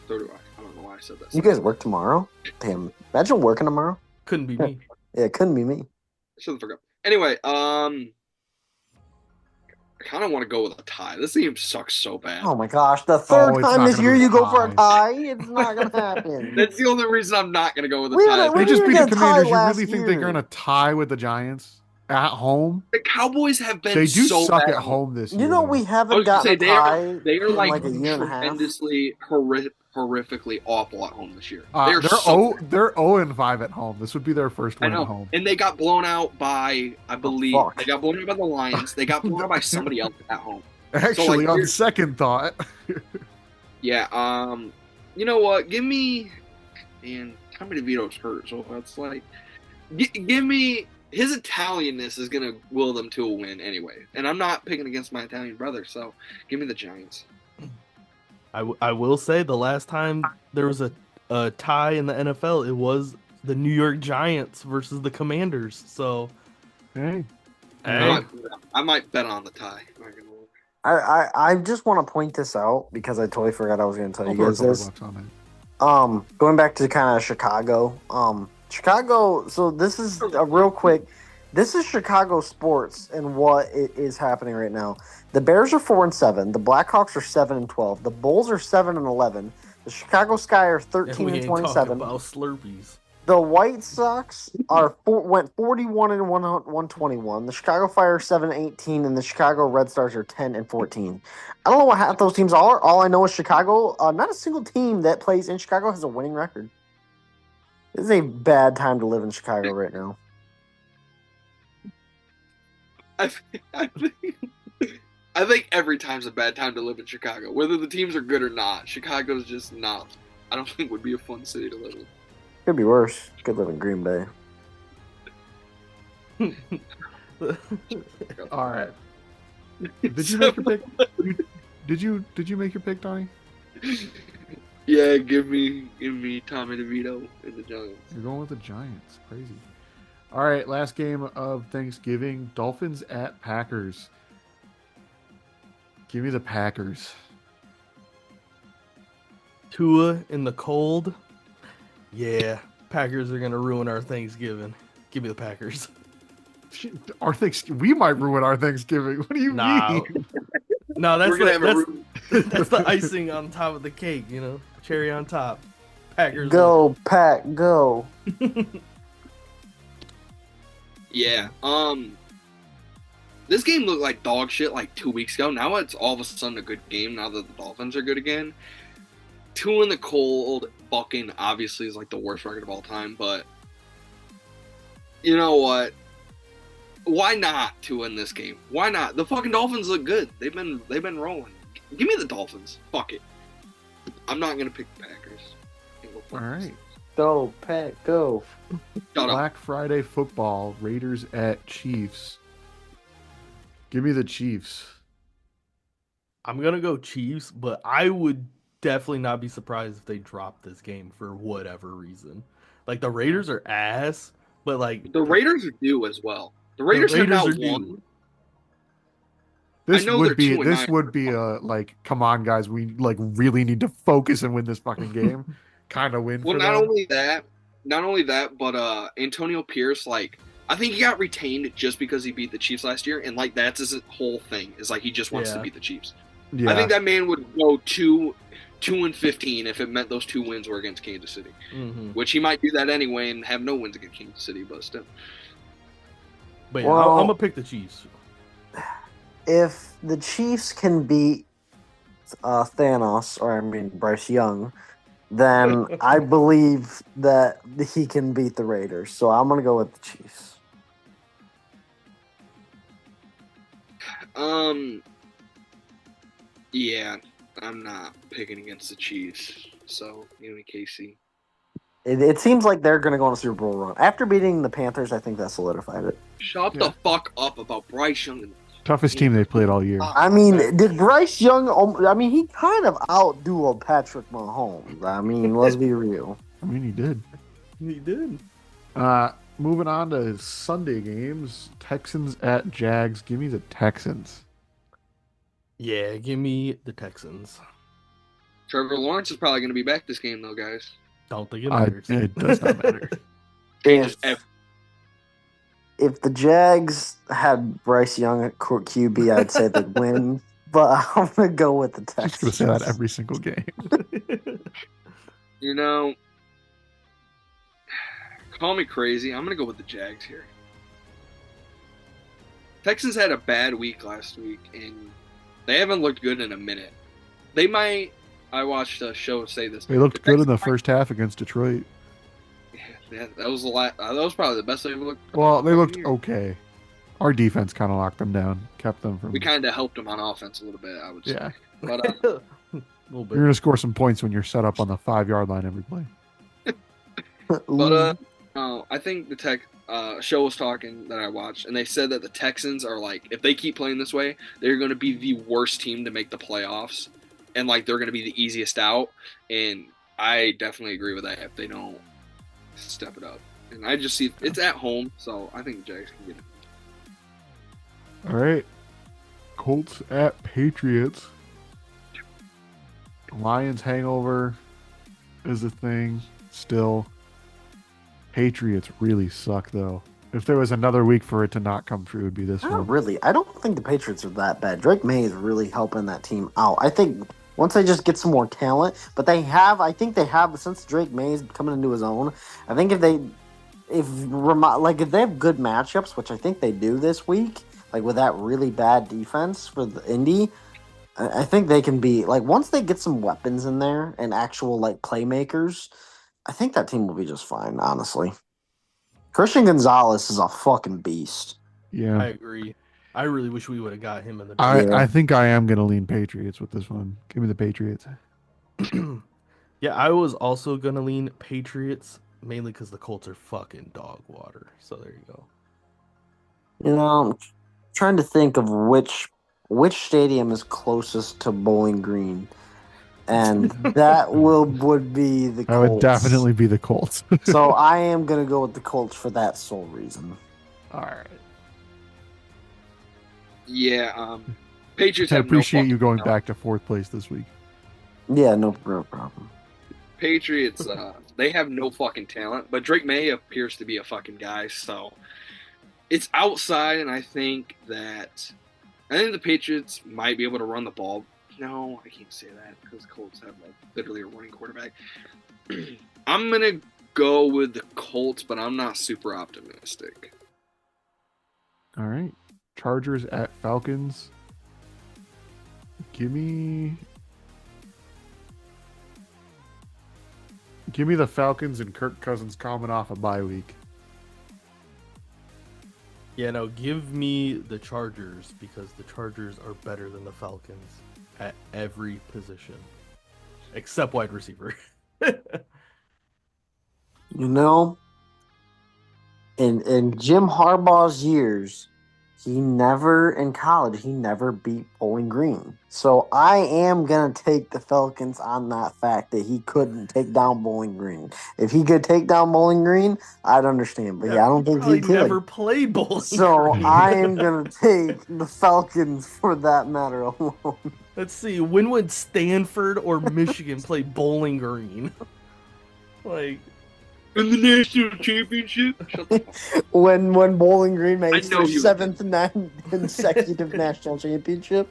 So do I. I don't know why I said that. You guys work tomorrow? Damn. Imagine working tomorrow. Couldn't be me. Yeah, it couldn't be me. I should have forgot. Anyway, I kind of want to go with a tie. This game sucks so bad. Oh my gosh. The third it's time not this gonna year be you a go for a tie. tie. It's not going to happen. That's the only reason I'm not going to go with a We tie. were- They just even beat the get a tie Commanders. You last really think they're year. going to tie with the Giants at home? The Cowboys have been They do so suck bad at home this year. You know, though. we I haven't was gonna gotten say a tie they are in like, like a year and a half. tremendously horrifically awful at home this year. They're They're so they're 0-5 at home. This would be their first I win at know, home. and they got blown out by I believe fuck. they got blown out by the Lions. They got blown out by somebody else at home. Actually, on here's- second thought, Yeah. You know what? Give me, man. Tommy DeVito's hurt, so it's like, give me his Italianness is gonna will them to a win anyway. And I'm not picking against my Italian brother, so give me the Giants. I will say the last time there was a tie in the NFL, it was the New York Giants versus the Commanders. So, hey, hey, I might bet on the tie. I'm not gonna lie. I just want to point this out because I totally forgot I was going to tell I'll you throw guys this. $100 on it. Going back to kind of Chicago. Chicago. So this is a real quick. This is Chicago sports and what is happening right now. The Bears are 4-7. The Blackhawks are 7-12. The Bulls are 7-11. The Chicago Sky are and 13 we and ain't talking 27. about Slurpees. The White Sox went 41 and 121. The Chicago Fire are 7-18, and the Chicago Red Stars are 10-14. I don't know what half those teams are. All I know is Chicago. Not a single team that plays in Chicago has a winning record. This is a bad time to live in Chicago right now. I think every time's a bad time to live in Chicago. Whether the teams are good or not, Chicago's just not. I don't think would be a fun city to live in. Could be worse. Could live in Green Bay. All right. Did you make your pick? Did you make your pick, Donnie? Yeah, give me Tommy DeVito and the Giants. You're going with the Giants. Crazy. All right, last game of Thanksgiving. Dolphins at Packers. Give me the Packers. Tua in the cold. Yeah, Packers are gonna ruin our Thanksgiving. Give me the Packers. We might ruin our Thanksgiving. What do you mean? No, We're gonna have a room. that's the icing on top of the cake. You know, cherry on top. Packers. Go, Pack, go. Yeah. This game looked like dog shit like 2 weeks ago. Now it's all of a sudden a good game now that the Dolphins are good again. Two in the cold, bucking obviously is like the worst record of all time, but you know what? Why not to win this game? Why not? The fucking Dolphins look good. They've been rolling. Give me the Dolphins. Fuck it. I'm not gonna pick the Packers. All right. Go, Pack, go. Shut up. Black Friday football. Raiders at Chiefs. Give me the Chiefs. I'm gonna go Chiefs, but I would definitely not be surprised if they drop this game for whatever reason. Like the Raiders are ass, but like The Raiders are due as well. The Raiders have now are due. won. This I know would they're be 2-9. a like, come on guys, we like really need to focus and win this fucking game. Kind of win Well, for not them. only that, but Antonio Pierce, like, I think he got retained just because he beat the Chiefs last year, and like that's his whole thing is like he just wants to Yeah. beat the Chiefs. Yeah. I think that man would go 2-15 if it meant those 2 wins were against Kansas City, which he might do that anyway and have no wins against Kansas City, but still. But yeah, Well- I'm gonna pick the Chiefs. If the Chiefs can beat Thanos, or I mean Bryce Young, then I believe that he can beat the Raiders. So I'm gonna go with the Chiefs. Yeah, I'm not picking against the Chiefs, so give me KC. It seems like they're gonna go on a Super Bowl run after beating the Panthers. I think that solidified it. Shut Yeah. the fuck up about Bryce Young. Toughest team they've played all year. I mean, did Bryce Young? I mean, he kind of outdueled Patrick Mahomes. I mean, let's be real. I mean, he did. He did. Moving on to Sunday games. Texans at Jags. Give me the Texans. Yeah, give me the Texans. Trevor Lawrence is probably going to be back this game, though, guys. Don't think it matters. It does not matter. Changes If the Jags had Bryce Young at QB, I'd say they'd win. But I'm gonna go with the I'm just gonna Texans. say that every single game. You know, call me crazy. I'm going to go with the Jags here. Texans had a bad week last week, and they haven't looked good in a minute. They might. I watched a show say this. They looked good in the first half against Detroit. Yeah, that was the last. That was probably the best they've looked. Well, they looked year. okay. Our defense kind of locked them down, kept them from. We kind of helped them on offense a little bit, I would say. Yeah. But A little bit. You're gonna score some points when you're set up on the 5-yard line every play. I think the show was talking that I watched, and they said that the Texans are like, if they keep playing this way, they're going to be the worst team to make the playoffs, and like they're going to be the easiest out. And I definitely agree with that if they don't step it up. And I just see it's at home, so I think the Jags can get it. All right, Colts at Patriots. Lions hangover is a thing still. Patriots really suck though. If there was another week for it to not come true, it would be this Not one. really. I don't think the Patriots are that bad. Drake May is really helping that team out. I think once they just get some more talent, but I think they have since Drake May is coming into his own. I think if they have good matchups, which I think they do this week, like with that really bad defense for the Indy, I think they can be like once they get some weapons in there and actual like playmakers, I think that team will be just fine, honestly. Christian Gonzalez is a fucking beast. Yeah, I agree. I really wish we would have got him in the I, draft. I think I am gonna lean Patriots with this one. Give me the Patriots. Yeah, I was also gonna lean Patriots mainly because the Colts are fucking dog water. So there you go. You know, I'm trying to think of which stadium is closest to Bowling Green, and that would be the Colts. That would definitely be the Colts. So I am gonna go with the Colts for that sole reason. All right. Yeah, Patriots I have appreciate no you going fucking back to fourth place this week. Yeah, no problem. Patriots, they have no fucking talent, but Drake May appears to be a fucking guy, so it's outside, and I think the Patriots might be able to run the ball. No, I can't say that because Colts have like literally a running quarterback. I'm gonna go with the Colts, but I'm not super optimistic. All right. Chargers at Falcons. Give me the Falcons and Kirk Cousins coming off a bye week. Yeah, no, give me the Chargers because the Chargers are better than the Falcons at every position except wide receiver. You know, in Jim Harbaugh's years, in college, he never beat Bowling Green. So I am going to take the Falcons on that fact that he couldn't take down Bowling Green. If he could take down Bowling Green, I'd understand. But yeah, I don't think he could. Never played Bowling So Green. I am going to take the Falcons for that matter alone. Let's see, when would Stanford or Michigan play Bowling Green? Like, In the national championship? Shut the fuck up. When Bowling Green makes know their you- seventh consecutive national championship.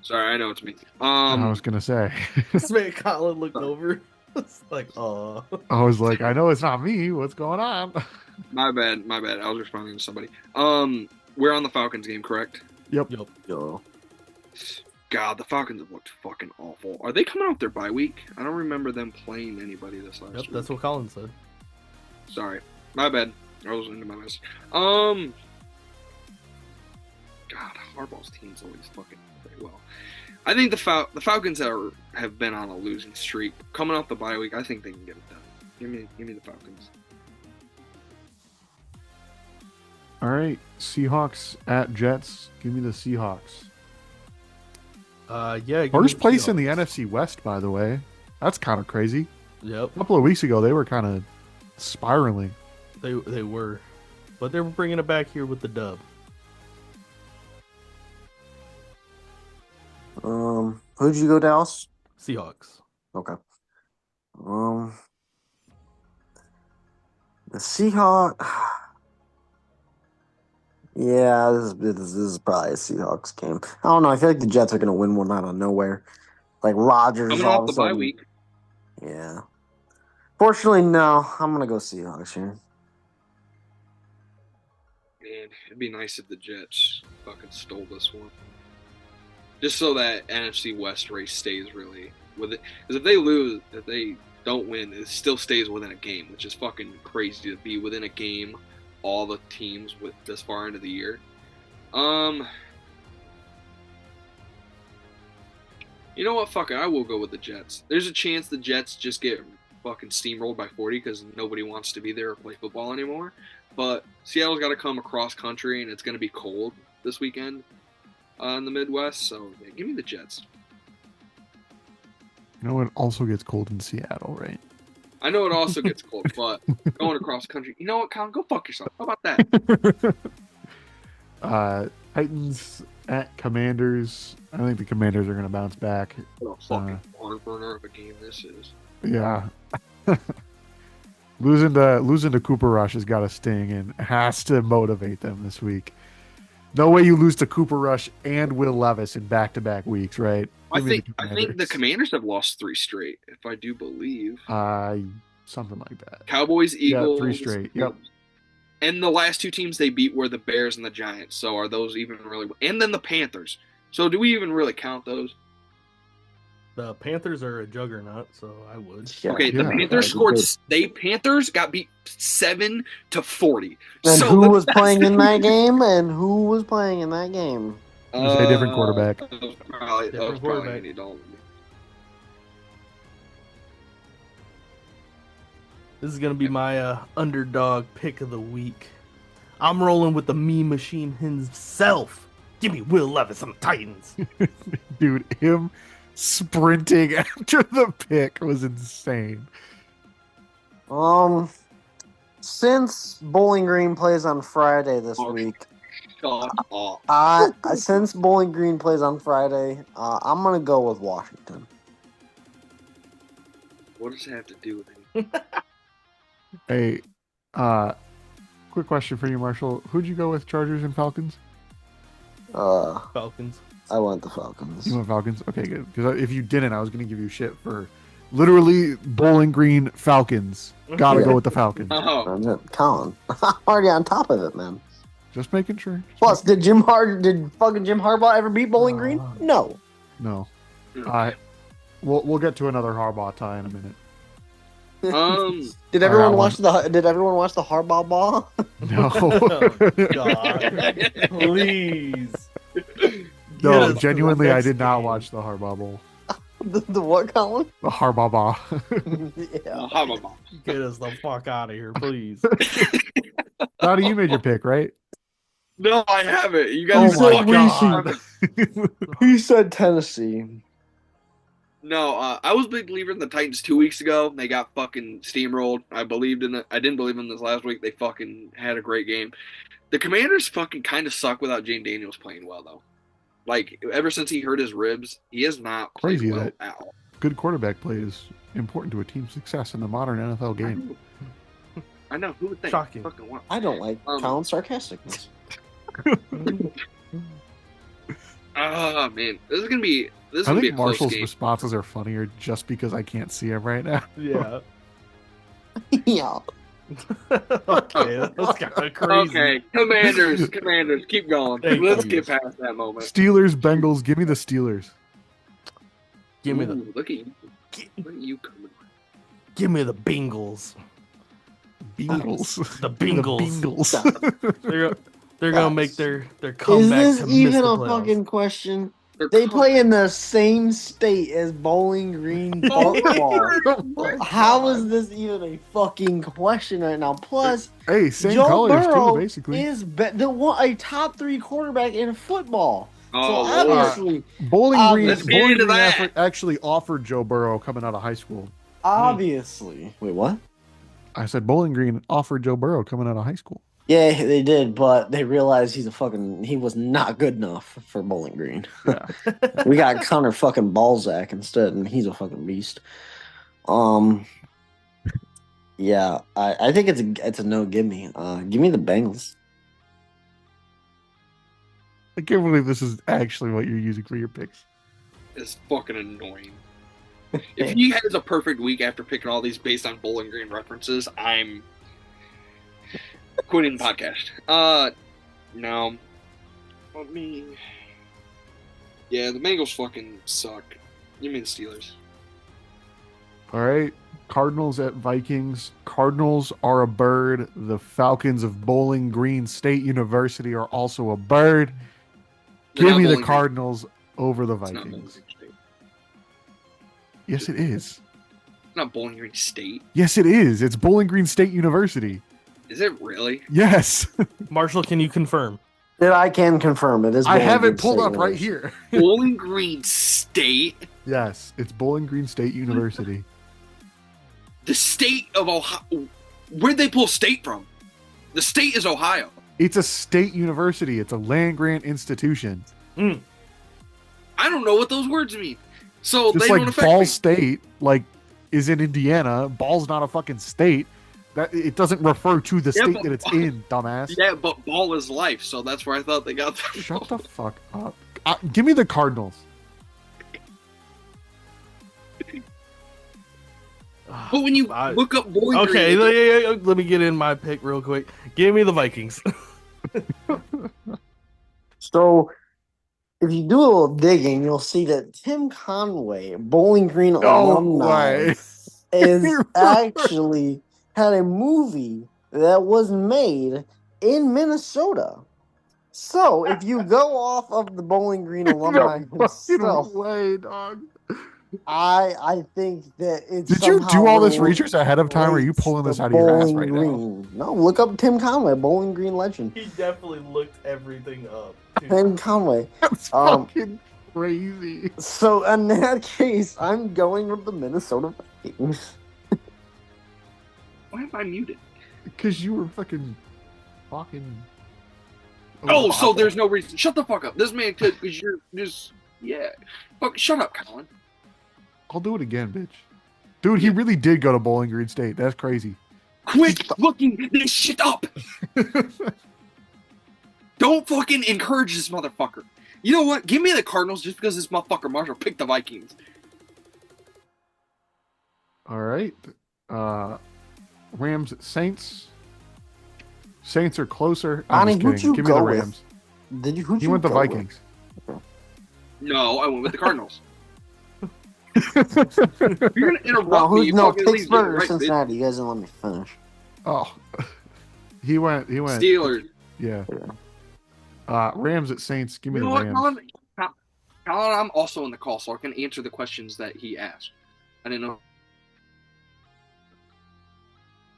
Sorry, I know it's me. I was gonna say. this man Colin looked over. It's like, I was like, I know it's not me. What's going on? My bad. I was responding to somebody. We're on the Falcons game, correct? Yep. Yo. God, the Falcons have looked fucking awful. Are they coming off their bye week? I don't remember them playing anybody this last yep, week. that's what Colin said. Sorry. My bad. I was into my mess. God, Harbaugh's team's always fucking play well. I think the Falcons have been on a losing streak. Coming off the bye week, I think they can get it done. Give me the Falcons. All right. Seahawks at Jets. Give me the Seahawks. Yeah. give me First the place in the Seahawks. NFC West, by the way. That's kind of crazy. Yep, A couple of weeks ago, they were kind of spiraling. they were. but they're bringing it back here with the dub. Who'd you go, Dallas? Seahawks. Okay. The Seahawks. Yeah, this is probably a Seahawks game. I don't know. I feel like the Jets are gonna win one out of nowhere. Like Rodgers Coming all off of the a bye sudden. week. Yeah. Fortunately, no. I'm gonna go Seahawks here. Man, it'd be nice if the Jets fucking stole this one. Just so that NFC West race stays really with it. Because if they lose, if they don't win, it still stays within a game, which is fucking crazy to be within a game. All the teams with this far into the year. You know what? Fuck it. I will go with the Jets. There's a chance the Jets just get fucking steamrolled by 40 because nobody wants to be there or play football anymore. But Seattle's got to come across country, and it's going to be cold this weekend in the Midwest. So yeah, give me the Jets. You know, it also gets cold in Seattle, right? I know it also gets cold, but going across country. You know what, Colin? Go fuck yourself. How about that? Titans at Commanders. I think the Commanders are going to bounce back. What a fucking barn burner of a game this is. Yeah. Losing to Cooper Rush has got to sting and has to motivate them this week. No way you lose to Cooper Rush and Will Levis in back-to-back weeks, right? I think the Commanders have lost 3 straight, if I do believe. Something like that. Cowboys, Eagles. Yeah, 3 straight. Yep. And the last 2 teams they beat were the Bears and the Giants. So are those even really? And then the Panthers. So do we even really count those? The Panthers are a juggernaut, so I would. Yeah. Okay, the Panthers scored. Panthers got beat 7-40. And so who was playing in that game? And who was playing in that game? It was a different quarterback. That was probably Andy Dalton. This is gonna be my underdog pick of the week. I'm rolling with the meme machine himself. Give me Will Levis on the Titans. Dude, him sprinting after the pick was insane. Since Bowling Green plays on Friday this week, Shut up. since Bowling Green plays on Friday, I'm gonna go with Washington. What does it have to do with anything? Hey, quick question for you, Marshall. Who'd you go with, Chargers and Falcons? Falcons. I went the Falcons. You went Falcons? Okay, good. Because if you didn't, I was going to give you shit for literally Bowling Green Falcons. Gotta go with the Falcons. Oh, Colin, I'm already on top of it, man. Just making sure. Plus, did fucking Jim Harbaugh ever beat Bowling Green? No. No. We'll get to another Harbaugh tie in a minute. Did everyone watch the Harbaugh ball? No. Oh, God. Please. No, Yes, genuinely, I next did not game. watch the Harbaugh Bowl. the what, Colin? The Harbaugh Bowl. Yeah. Get us the fuck out of here, please. Dottie, you made your pick, right? no, I haven't. You guys Oh my fucking- God. He said Tennessee. No, I was a big believer in the Titans 2 weeks ago. They got fucking steamrolled. I believed in it. I didn't believe in this last week. They fucking had a great game. The Commanders fucking kind of suck without Jane Daniels playing well, though. Like, ever since he hurt his ribs, he has not played Crazy well that- at all. Good quarterback play is important to a team's success in the modern NFL game. I know. Who would think? Shocking. Fucking what? I don't like Colin's sarcasticness. Oh, man. This is going to be I a think close Marshall's game. responses are funnier just because I can't see him right now. Yeah. Yeah. Okay, that's kind of crazy. Okay, Commanders, keep going. Thank Let's you. get past that moment. Steelers, Bengals, give me the Steelers. Give me the Ooh, look at you. Look at you coming. Bengals. Bengals. The Bengals. They're gonna make their Is comeback. this to miss even the a playoffs. fucking question? They're They coming. play in the same state as Bowling Green football. How is this even a fucking question right now? Plus, Hey, same Joe colors Burrow too, basically. is a top 3 quarterback in football. Oh, so Lord. obviously, Bowling Green, let's get Bowling into Green that. actually offered Joe Burrow coming out of high school. Wait, what? I said Bowling Green offered Joe Burrow coming out of high school. Yeah, they did, but they realized he was not good enough for Bowling Green. Yeah. We got Connor fucking Balzac instead, and he's a fucking beast. Um, yeah, I think it's a no gimme. Give me the Bengals. I can't believe this is actually what you're using for your picks. It's fucking annoying. If he has a perfect week after picking all these based on Bowling Green references, I'm quitting the podcast. No. Let me. Yeah, the Bengals fucking suck. You mean the Steelers? All right. Cardinals at Vikings. Cardinals are a bird. The Falcons of Bowling Green State University are also a bird. They're Give not me the Bowling Green. Cardinals over the It's not Bowling Vikings. Green State. Yes, it is. It's not Bowling Green State. Yes, it is. It's Bowling Green State University. Is it really? Yes. Marshall, can you confirm? That I can confirm it is. I Bowling have Green it pulled State up right University. here. Bowling Green State? Yes, it's Bowling Green State University. The state of Ohio. Where'd they pull state from? The state is Ohio. It's a state university. It's a land grant institution. I don't know what those words mean. So Just they don't like affect Ball me. State, like, is in Indiana. Ball's not a fucking state. That it doesn't refer to the Yeah, state but that it's Ball- in, dumbass. Yeah, but ball is life, so that's where I thought they got that. Shut the fuck up. Give me the Cardinals. But when you look up Bowling Okay, Green, let me get in my pick real quick. Give me the Vikings. So, if you do a little digging, you'll see that Tim Conway, Bowling Green alumni, way. is actually had a movie that was made in Minnesota. So, if you go off of the Bowling Green alumni No himself, fucking way, dog. I think that it's. Did you do all this somehow research ahead of time, or are you relates pulling this to out of your ass Bowling right now? Green. No, look up Tim Conway, Bowling Green legend. He definitely looked everything up. Tim Conway. That's fucking crazy. So in that case, I'm going with the Minnesota Vikings. why am I muted? Because you were fucking talking. Oh, so there's no reason. Shut the fuck up. This man could, because you're just, yeah. Fuck, shut up, Colin. I'll do it again, bitch. Dude, he really did go to Bowling Green State. That's crazy. Quit looking this shit up. Don't fucking encourage this motherfucker. You know what? Give me the Cardinals just because this motherfucker Marshall picked the Vikings. All right. Rams at Saints. Saints are closer. I'm Bonnie, just who'd kidding. you Give me go the with? Rams. Who'd He you went the go with? Vikings. No, I went with the Cardinals. You're gonna interrupt No, me. You no, fucking leave me Pittsburgh or right, bitch. Cincinnati. You guys didn't let me finish. Oh. He went. Steelers. Yeah. Rams at Saints. Give me You know the what, Rams. Colin, I'm also in the call, so I can answer the questions that he asked. I didn't know.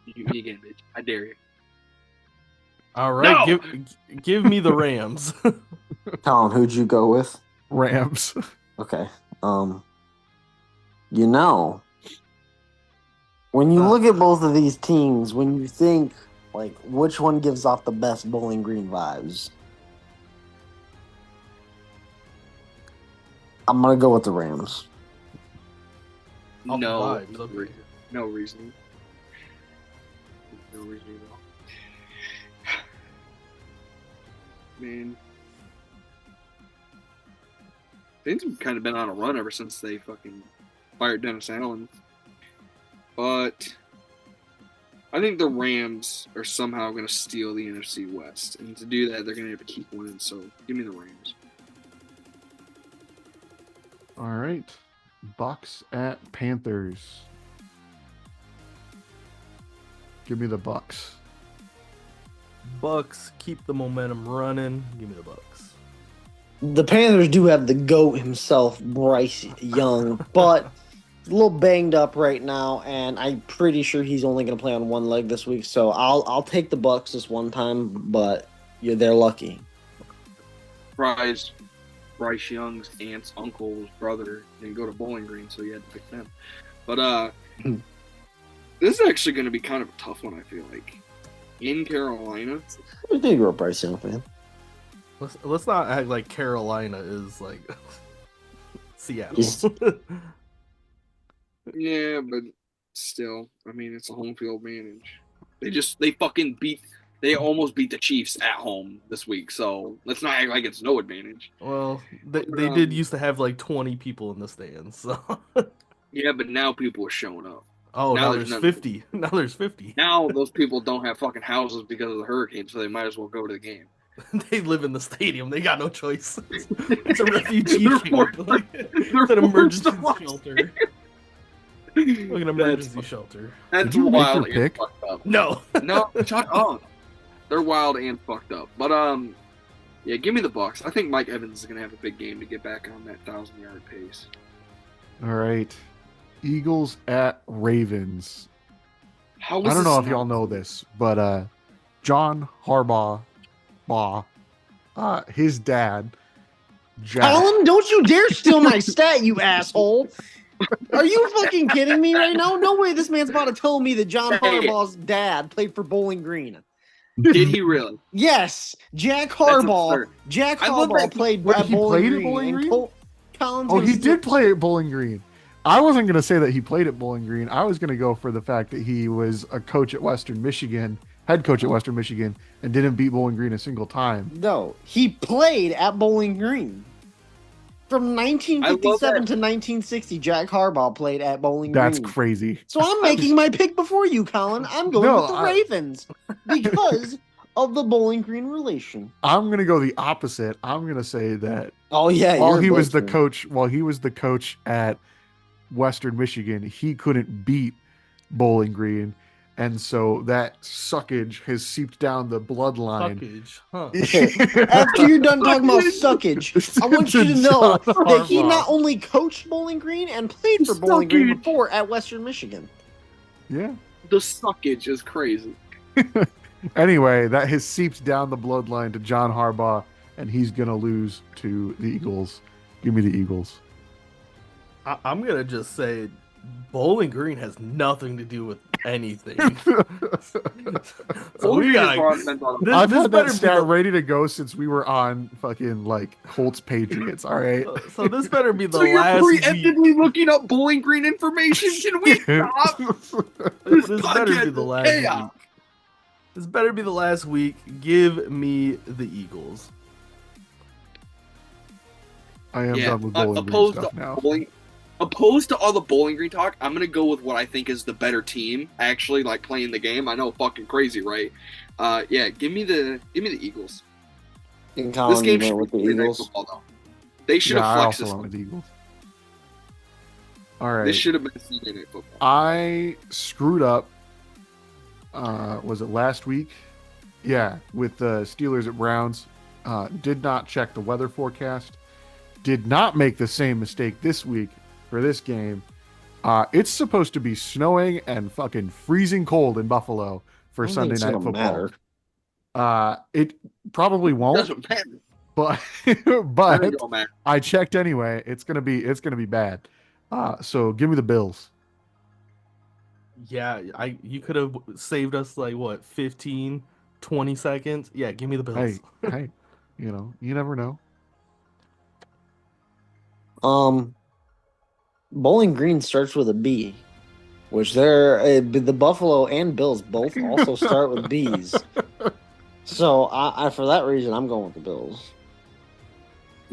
You me again, bitch. I dare you. All right, No! give me the Rams. Colin, who'd you go with? Rams. Okay. You know, when you look at both of these teams, when you think like which one gives off the best Bowling Green vibes, I'm gonna go with the Rams. Off the No, vibes, okay. no reasoning. No reasoning at all. Man, Saints have kind of been on a run ever since they fucking fired Dennis Allen. But I think the Rams are somehow going to steal the NFC West. And to do that, they're going to have to keep winning. So give me the Rams. All right. Bucks at Panthers. Give me the Bucks. Bucks keep the momentum running. Give me the Bucks. The Panthers do have the GOAT himself, Bryce Young, but a little banged up right now, and I'm pretty sure he's only going to play on one leg this week. So I'll take the Bucks this one time, but they're lucky. Bryce Young's aunt's uncle's brother didn't go to Bowling Green, so you had to pick them. But this is actually going to be kind of a tough one, I feel like. In Carolina. I think you're a Bryce Young fan. Let's not act like Carolina is like Seattle. He's- Yeah, but still, I mean, it's a home field advantage. They almost beat the Chiefs at home this week. So let's not act like it's no advantage. Well, they did used to have like 20 people in the stands. So. Yeah, but now people are showing up. Oh, now there's 50. Now there's 50. Now those people don't have fucking houses because of the hurricane, so they might as well go to the game. They live in the stadium. They got no choice. It's a refugee They're camp. forced- It's an emergency forced to watch shelter. Like an emergency shelter. That's Did you make wild your and pick? fucked up. No. No, shut up. They're wild and fucked up. But yeah, give me the Bucks. I think Mike Evans is gonna have a big game to get back on that 1,000-yard pace. All right. Eagles at Ravens. How I don't know if y'all know this, but John Harbaugh, his dad, Jack. Colin, don't you dare steal my stat, you asshole! Are you fucking kidding me right now? No way this man's about to tell me that John Harbaugh's dad played for Bowling Green. Did he really? Yes, Jack Harbaugh. absurd. Jack I love Harbaugh that- played Wait, at he Bowling played at Green. Bowling and Green? Colin's Oh, gonna he steal- did play at Bowling Green. I wasn't going to say that he played at Bowling Green. I was going to go for the fact that he was a coach at Western Michigan, head coach at Western Michigan, and didn't beat Bowling Green a single time. No, he played at Bowling Green. From 1957 to 1960, Jack Harbaugh played at Bowling That's Green. crazy. So I'm making my pick before you, Colin. I'm going No, with the Ravens because of the Bowling Green relation. I'm going to go the opposite. I'm going to say that Oh yeah, while you're he was the both coach at Western Michigan, he couldn't beat Bowling Green, and so that suckage has seeped down the bloodline. Suckage. Huh. Okay, after you're done talking about suckage, I want you to know John that he Harbaugh. not only coached Bowling Green and played for Bowling Green before at Western Michigan. Yeah. The suckage is crazy. Anyway, that has seeped down the bloodline to John Harbaugh, and he's gonna lose to the Eagles. Give me the Eagles. I'm gonna just say, Bowling Green has nothing to do with anything. So we got. I've This had better that be stat the, ready to go since we were on fucking like Colts Patriots. All right. so this better be the So you're last week. preemptively looking up Bowling Green information? Can we stop? This better be podcast the is last chaos. week. This better be the last week. Give me the Eagles. I am Yeah, done with Bowling Green opposed stuff to now. opposed to all the Bowling Green talk, I'm gonna go with what I think is the better team. Actually, like playing the game. I know, fucking crazy, right? Yeah, give me the Eagles. And This Colin, you game went should with be the Monday Night Eagles. Football, though. They should Yeah, have I flexed also this. went with the Eagles. All right. This should have been Sunday Night Football. I screwed up. Was it last week? Yeah, with the Steelers at Browns. Did not check the weather forecast. Did not make the same mistake this week for this game. It's supposed to be snowing and fucking freezing cold in Buffalo for I don't Sunday think it's Night gonna Football. matter. It probably won't, Doesn't matter. but Doesn't but go matter. I checked anyway. It's gonna be bad. So give me the Bills. Yeah, you could have saved us like what 15, 20 seconds. Yeah, give me the Bills. Hey, you never know. Bowling Green starts with a B, which the Buffalo and Bills both also start with B's. So I for that reason, I'm going with the Bills.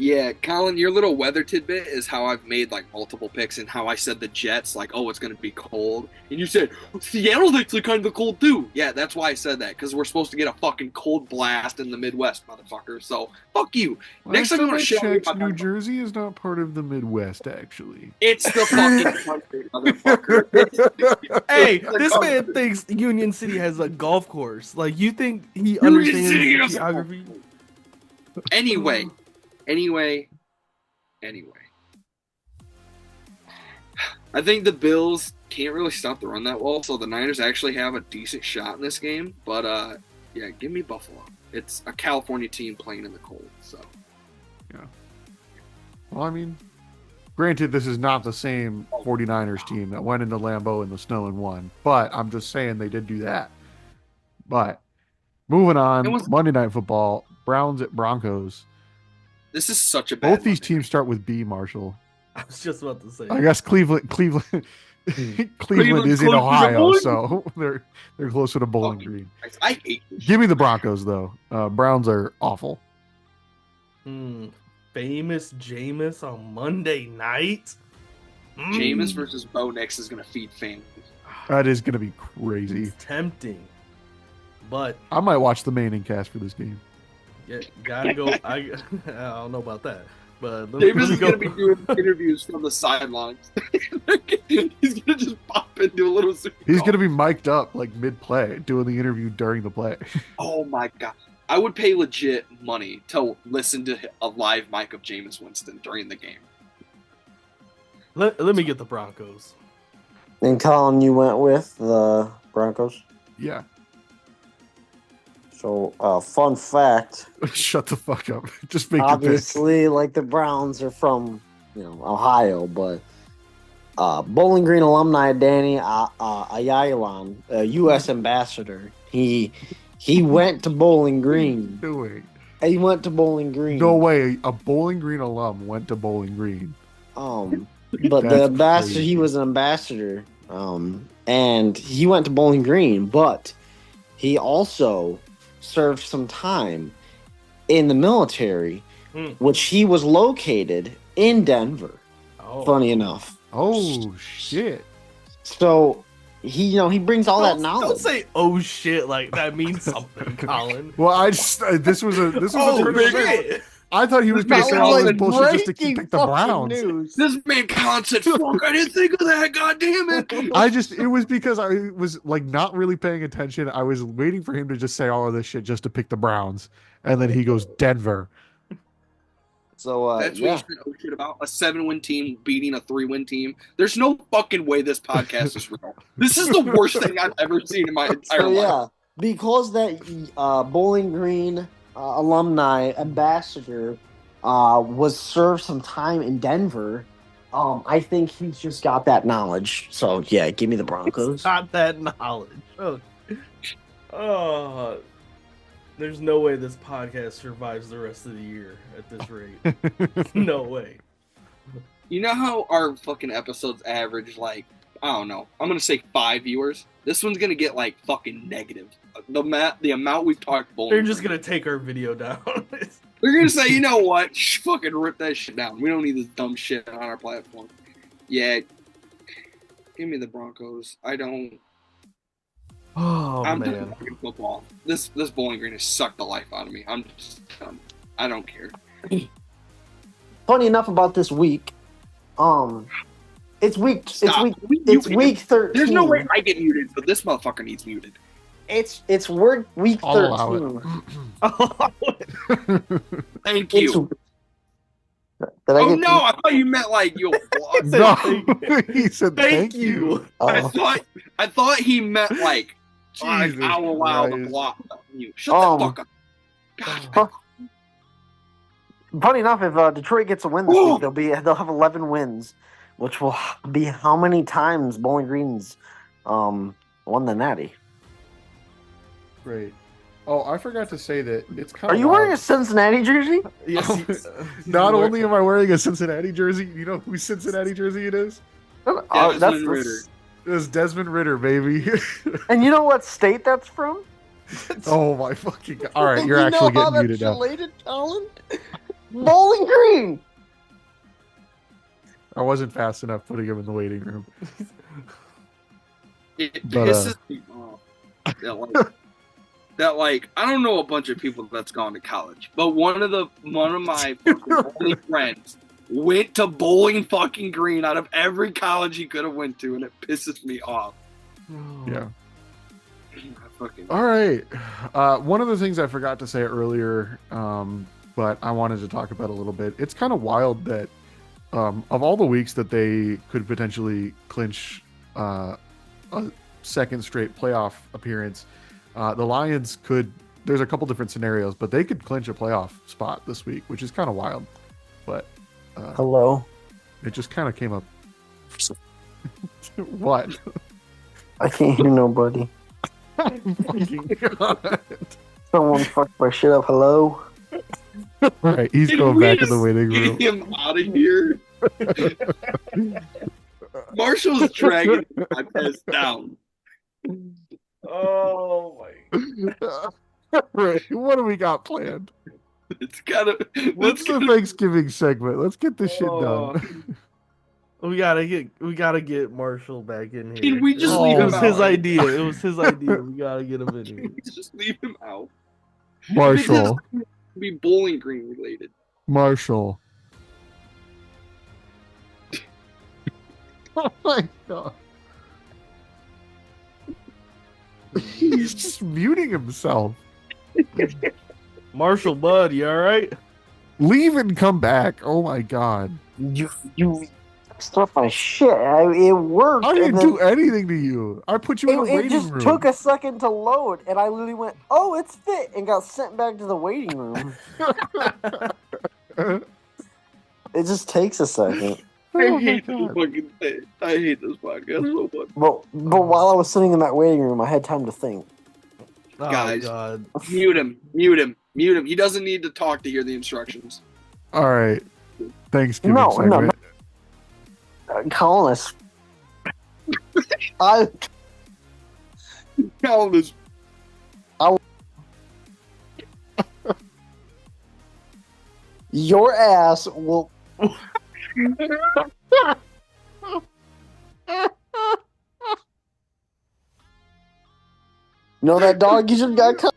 Yeah, Colin, your little weather tidbit is how I've made like multiple picks and how I said the Jets, like, oh, it's going to be cold. And you said, Seattle's actually kind of cold too. Yeah, that's why I said that, because we're supposed to get a fucking cold blast in the Midwest, motherfucker. So, fuck you. Next time you want to show me about New Jersey is not part of the Midwest, actually. it's the fucking country, motherfucker. Hey, It's the this country. man thinks Union City has a golf course. Like, you think he Union understands City has a geography? Anyway. I think the Bills can't really stop the run that well, so the Niners actually have a decent shot in this game. But yeah, give me Buffalo. It's a California team playing in the cold, so Well, I mean, granted, this is not the same 49ers team that went into Lambeau in the snow and won, but I'm just saying they did do that. But Moving It on, was- Monday Night Football, Browns at Broncos. This is such a bad. Both these Monday teams start with B, Marshall. I was just about to say. I guess Cleveland is in Cleveland's close to Ohio, Bowling so they're closer to Bowling Fucking Green. Christ. I hate this. Give me the Broncos though. Browns are awful. Famous Jameis on Monday night. Jameis versus Bo Nix is gonna feed families. That is going to be crazy. It's tempting, but I might watch the Manning cast for this game. yeah, gotta go. I don't know about that, but let Jameis me is go. gonna be doing interviews from the sidelines. He's gonna just pop into a little. Zoom He's call. going to be mic'd up like mid-play, doing the interview during the play. Oh my god! I would pay legit money to listen to a live mic of Jameis Winston during the game. Let me get the Broncos. And Colin, you went with the Broncos. Yeah. So, fun fact: Shut the fuck up. Just make your pick. obviously, like the Browns are from Ohio, but Bowling Green alumni Danny Ayalon, a U.S. ambassador, he went to Bowling Green. No way. He went to Bowling Green. No way. A Bowling Green alum went to Bowling Green. But the That's ambassador, crazy. he was an ambassador, and he went to Bowling Green, but he also served some time in the military, which he was located in Denver. Oh, Funny enough. Oh shit. So he brings all that knowledge. Don't say "oh shit" like that means something, Colin. Well, I just this was a Oh critical thing. shit! I thought he was going to This say is all this like bullshit just to breaking pick the fucking Browns. news. This man Colin said, "Fuck! I didn't think of that. God damn it!" It was because I was like not really paying attention. I was waiting for him to just say all of this shit just to pick the Browns, and then he goes Denver. So That's what yeah. you said. Oh shit! About a 7-win team beating a 3-win team. There's no fucking way this podcast is real. This is the worst thing I've ever seen in my entire So life. yeah, because that Bowling Green alumni ambassador was served some time in Denver. I think he's just got that knowledge. So yeah, give me the Broncos. Got that knowledge. Oh, there's no way this podcast survives the rest of the year at this rate. No way. You know how our fucking episodes average like, I don't know, I'm gonna say 5 viewers. This one's gonna get like fucking negative. The amount we've talked Bowling. They're just gonna take our video down. They're gonna say, you know what? Fucking rip that shit down. We don't need this dumb shit on our platform. Yeah. Give me the Broncos. I don't. Oh I'm man. done fucking football. This Bowling Green has sucked the life out of me. I'm just done. I don't care. Funny enough about this week, it's week Stop. it's week 13. There's no way I get muted, but this motherfucker needs muted. It's week I'll allow 13. Thank It's, you. did I Oh get no, I thought you meant like you. No, he said Thank you. I thought he meant like Jesus I'll allow the Christ. block you. Shut the fuck up. God, Funny enough, if Detroit gets a win this week, they'll have 11 wins, which will be how many times Bowling Green's won the Natty. Great. Oh, I forgot to say that it's kind Are of. you wearing a Cincinnati jersey? Yes, Not only am I wearing a Cincinnati jersey, you know whose Cincinnati jersey it is? Desmond Ritter. It's Desmond Ritter, baby. And you know what state that's from? Oh my fucking god. All right, you're actually getting muted now. related, Colin? Bowling Green. I wasn't fast enough putting him in the waiting room. It But, pisses me off that like I don't know a bunch of people that's gone to college, but one of my fucking only friends went to Bowling fucking Green out of every college he could have went to, and it pisses me off. Yeah. I fucking All right. One of the things I forgot to say earlier, but I wanted to talk about a little bit. It's kind of wild that of all the weeks that they could potentially clinch a second straight playoff appearance, the Lions could. There's a couple different scenarios, but they could clinch a playoff spot this week, which is kind of wild. But Hello. it just kind of came up. What? I can't hear nobody. Fucking God. Someone fucked my shit up. Hello. All right, he's Can going we back in the just waiting get room. him out of here? Marshall's dragging my pants down. Oh my! All right, what do we got planned? It's gotta. What's That's the gotta. Thanksgiving segment? Let's get this shit Oh. done. We gotta get Marshall back in here. Can we just Oh, leave It him was no. out? his idea. It was his idea. We gotta get him in Can here. we just leave him out? Marshall, If it doesn't be Bowling Green related. Marshall. Oh my god. He's just muting himself. Marshall, bud, you all right? Leave and come back. Oh my god. You messed up my shit. It worked. I and didn't then do anything to you. I put you in a it waiting just room. took a second to load, and I literally went, "Oh, it's fit," and got sent back to the waiting room. It just takes a second. I Oh my hate this god. fucking thing. I hate this podcast so much. But while I was sitting in that waiting room, I had time to think. Oh Guys. God. Mute him. Mute him. Mute him. He doesn't need to talk to hear the instructions. All right. Thanksgiving No, segment. Colin, I Colin is. your ass will. You know that dog you just got cut?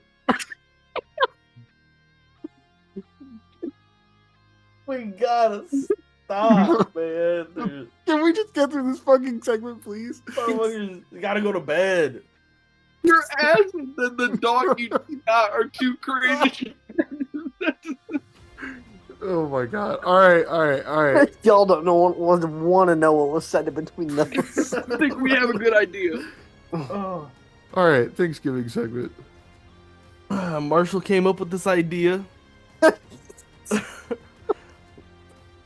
We gotta stop, man. Dude. Can we just get through this fucking segment, please? Motherfuckers gotta go to bed. Your ass and the dog you got are too crazy. Oh my god. All right, all right, all right. Y'all don't know want to know what was said in between those. I think we have a good idea. Oh. All right, Thanksgiving segment. Marshall came up with this idea.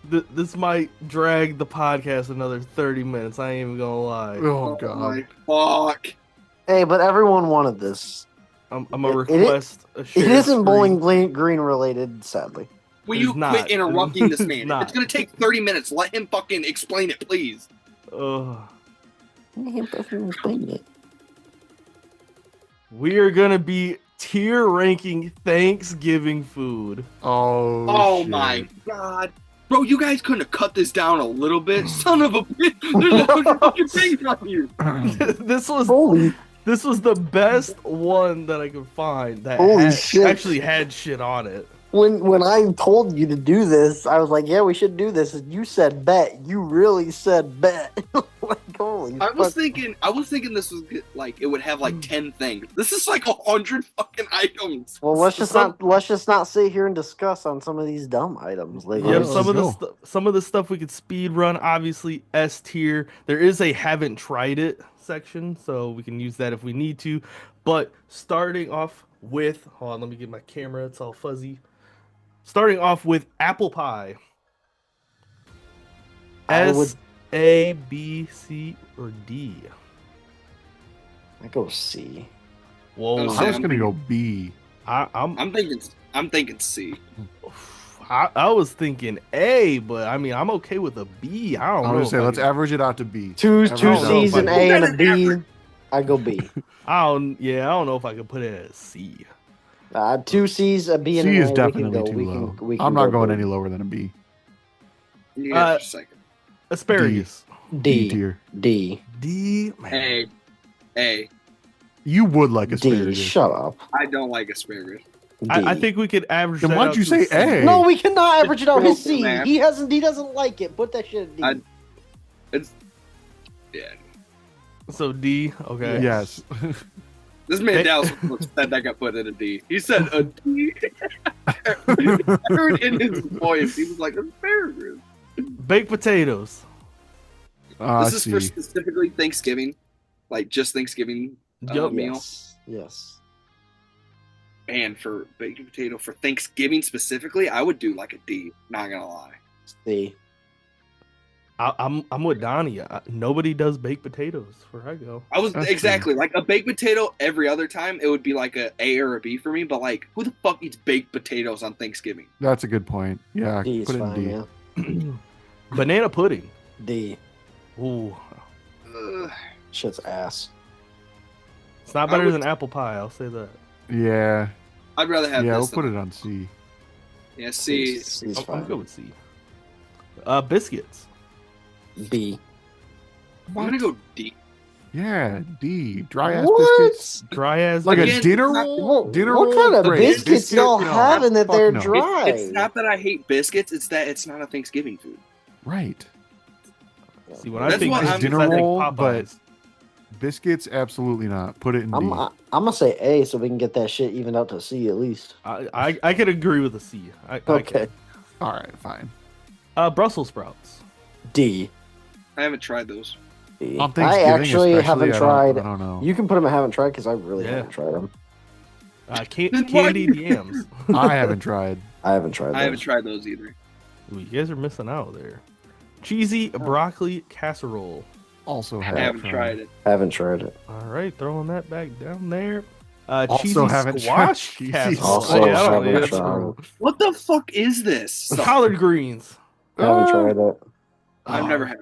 This might drag the podcast another 30 minutes. I ain't even gonna lie. Oh god. my fuck. Hey, but everyone wanted this. I'm gonna It- request a share It isn't screen. Bowling Green related, sadly. Will It's you not. quit interrupting this It's man? not. It's gonna take 30 minutes. Let him fucking explain it, please. Ugh. We are gonna be tier ranking Thanksgiving food. Oh. Oh shit. my god. Bro, you guys couldn't have cut this down a little bit? Son of a bitch. There's a bunch of fucking things on you. this was Holy, the best one that I could find that Holy shit. actually had shit on it. when I told you to do this, I was like, "Yeah, we should do this." And you said bet. You really said bet. Like, holy I was fuck. thinking this was like it would have like 10 things. This is like 100 fucking items. Well, let's just Some- not sit here and discuss on some of these dumb items. Like, Yeah, Yep, let's some of the stuff we could speed run. Obviously, S tier. There is a haven't tried it section, so we can use that if we need to. But starting off with, hold on, let me get my camera. It's all fuzzy. Starting off with apple pie. I would- S, A, B, C, or D. I go C. Whoa, Oh, I was gonna go B. I'm I'm thinking C. I was thinking A, but I mean I'm okay with a B. I don't I'm know. gonna say if I let's can- average it out to B. Two I don't know C's, if I an can- A, and a B. I go B. I don't know if I could put it as C. Two C's, a B, and C an is A. definitely we too can low. go. We can I'm not go going B. any lower than a B. You got just a second. Asparagus. D D. tier. D. D. Man. A. You would like D. asparagus. Shut up. I don't like asparagus. D. I think we could average Then that why'd out you to say C. A? No, we cannot average it out. His It's C. math. He doesn't like it. Put that shit at D. Yeah. So D. Okay. Yes. This man Dallas said that got put in a D. He said a D. I heard in his voice. He was like asparagus. Baked potatoes. This is for C. specifically Thanksgiving, like just Thanksgiving Yup. meal. Yes. And for baked potato for Thanksgiving specifically, I would do like a D. Not gonna lie. C. I'm with Donnie. Nobody does baked potatoes where I go. I was That's exactly like a baked potato every other time. It would be like a A or a B for me. But like, who the fuck eats baked potatoes on Thanksgiving? That's a good point. Yeah, D is put it in fine, D. yeah. Banana pudding. D. Ooh, Ugh. Shit's ass. it's not I better would- than apple pie. I'll say that. Yeah, I'd rather have yeah. We'll this. put than- it on C. Yeah, see, C's I'm fine. good with C. Biscuits. B. I'm gonna go D. Yeah, D. Dry ass What? biscuits. Dry as Like Again, a dinner it's not- roll. What, Dinner what roll. kind of Great. biscuits Biscuit? y'all No. having that Fuck they're no. dry? It's not that I hate biscuits. It's that it's not a Thanksgiving food. Right. See, when I That's think what biscuits, dinner I think roll, Popeyes. but Biscuits, absolutely not. Put it in I'm D. I'm gonna say A so we can get that shit evened out to C at least. I could agree with a C. I Okay. All right, fine. Brussels sprouts. D. I haven't tried those. D. On I Thanksgiving, actually especially, haven't I tried. don't know. You can put them. I haven't tried because I really Yeah. haven't tried them. Then why Candied you- yams. I haven't tried. I haven't tried. I haven't those. tried those either. Ooh, you guys are missing out there. Cheesy broccoli casserole. Also I haven't, haven't tried it. Haven't tried it. All right, throwing that back down there. Also Cheesy haven't squash tried cheesy casserole. Also Hey, I don't haven't know. tried. What the fuck is this? Collard greens. Haven't tried it. I've Oh. never had.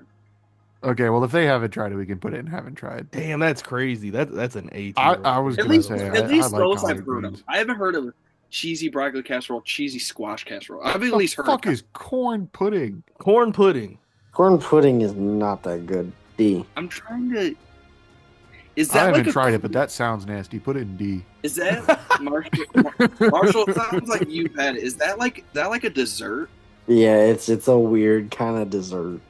Okay, well, if they haven't tried it, we can put it in haven't tried. Damn, that's crazy. That's an A tier. I was At gonna least, say, at least I like those collard I've heard greens. of. I haven't heard of cheesy broccoli casserole, cheesy squash casserole. I've at The least heard. fuck of is corn pudding? Corn pudding. Corn pudding is not that good. D. I'm trying to. Is I that haven't like a, tried it, but that sounds nasty. Put it in D. Is that Marshall? Marshall, it sounds like you've had it. Is that like a dessert? Yeah, it's a weird kind of dessert.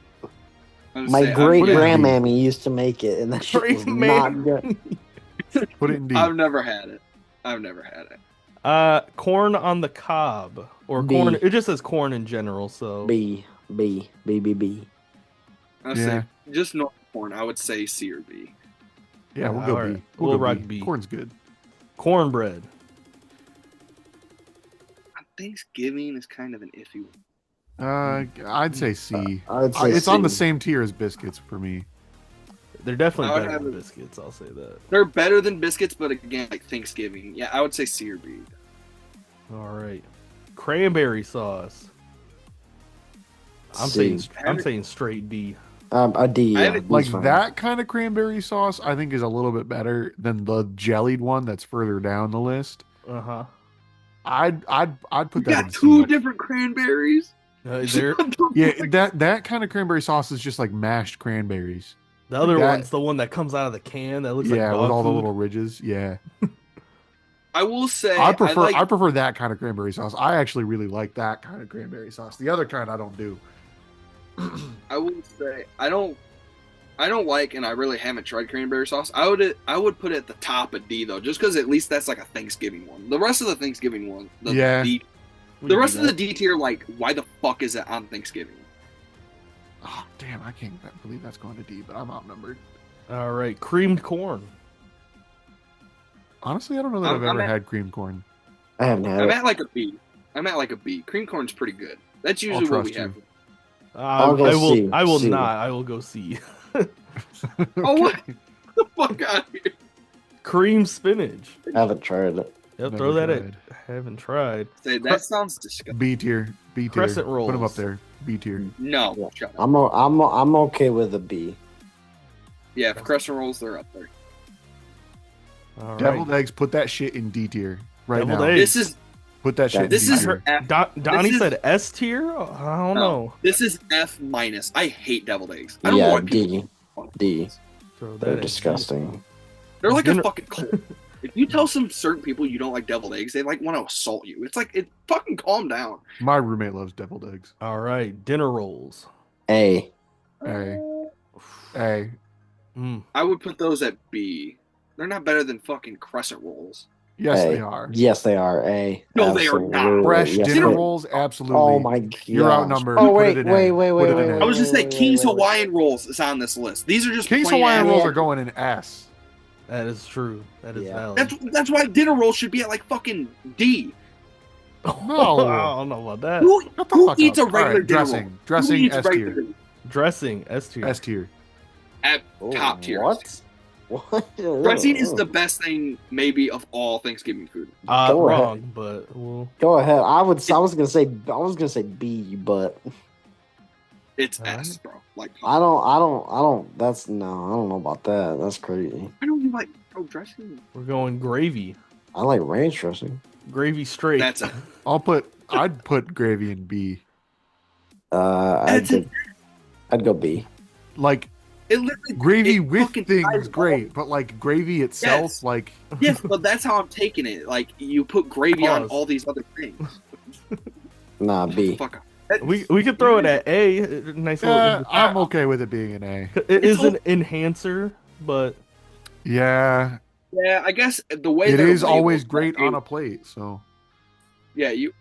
I was My saying, great put it in D. grandmammy used to make it, and that shit was not good. Put it in D. I've never had it. I've never had it. Corn on the cob or B. corn. It just says corn in general. So B. B. B. B. B. I would Yeah. say just normal corn. I would say C or B. Yeah, we'll go Alright, B. we'll go rock B. Corn's good. cornbread. Thanksgiving is kind of an iffy one. I'd say C. I'd say It's on the C. same tier as biscuits for me. They're definitely I would better have than it- biscuits. I'll say that. They're better than biscuits, but again, like Thanksgiving. Yeah, I would say C or B. All right, cranberry sauce. I'm C. saying straight D. A D. I Yeah, haven't- D's Like fine. that kind of cranberry sauce, I think is a little bit better than the jellied one that's further down the list. Uh huh. I'd You put that in got C. two different cranberries. There, Yeah, that kind of cranberry sauce is just like mashed cranberries. the other that- one's the one that comes out of the can that looks Yeah, like with dog all the food. little ridges. Yeah, I will say I prefer like, prefer that kind of cranberry sauce. I actually really like that kind of cranberry sauce. The other kind I don't do. I will say I don't like, and I really haven't tried cranberry sauce. I would put it at the top of D though, just because at least that's like a Thanksgiving one. The rest of the Thanksgiving one, Yeah. D, We the can rest do of the that. D tier, like why the fuck is it on Thanksgiving? Oh damn, I can't believe that's going to D, but I'm outnumbered. All right, creamed corn. Honestly, I don't know that I'm- I've ever I'm at- had cream corn. I haven't had I'm it. at like a B. I'm at like a B. Cream corn's pretty good. That's I'll usually what we trust have. I'll go I will. C, I will C. not. I will go C. Oh, what? Get the fuck out of here! Cream spinach. Haven't tried it. Yep, Never throw that tried. at. Haven't tried. Say, that sounds disgusting. B tier. B tier. Crescent Put them up rolls. there. B tier. No, Yeah. shut up. I'm okay with a B. Yeah, for crescent rolls, they're up there. All Deviled right. eggs. Put that shit in D tier right Deviled now. eggs. This is Put that shit. this in D is tier. F. Donnie is- said S tier. I don't know. This is F minus. I hate deviled eggs. I don't know Yeah, why people. D. Throw that They're at D. disgusting. They're like a Dinner- fucking cult. If you tell some certain people you don't like deviled eggs, they like want to assault you. It's like it fucking calm down. My roommate loves deviled eggs. All right, dinner rolls. A. Hey. Hey. Mm. I would put those at B. They're not better than fucking crescent rolls. Yes, A. they are. Yes, they are. A. No, they are not. Absolutely. Fresh Yes, dinner they- rolls, absolutely. Oh my god. You're outnumbered. Oh Put wait, it in wait, A. wait, Put wait, it in wait, A. wait. I was just saying King's wait. Hawaiian rolls is on this list. These are just King's plain Hawaiian ass- rolls Yeah. are going in S. That is true. That is Yeah. valid. That's why dinner rolls should be at like fucking D. No. I don't know about that. Who, Shut the who fuck eats up. a regular All right, dinner dressing. roll? Dressing Who eats S regular- tier. Dressing, S tier. S tier. At Oh, top tier. What? What? Dressing is the best thing maybe of all Thanksgiving food. Go ahead. Wrong, but well, Go ahead. I was gonna say B, but It's All S, bro. Like I don't. That's no. I don't know about that. That's crazy. I don't even like dressing. we're going gravy. I like ranch dressing. Gravy straight. That's a I'd put gravy in B. I'd go B. Like it literally gravy it with fucking things ties great, but like gravy itself, Yes. like Yes, but that's how I'm taking it. Like you put gravy on Pause. all these other things. Nah, B. Fuck up. we could throw it at A. Nice yeah, little. I'm okay with it being an A. It It's is an enhancer, but Yeah, Yeah, I guess the way it they're is always labeled, great like, on a plate. So Yeah, you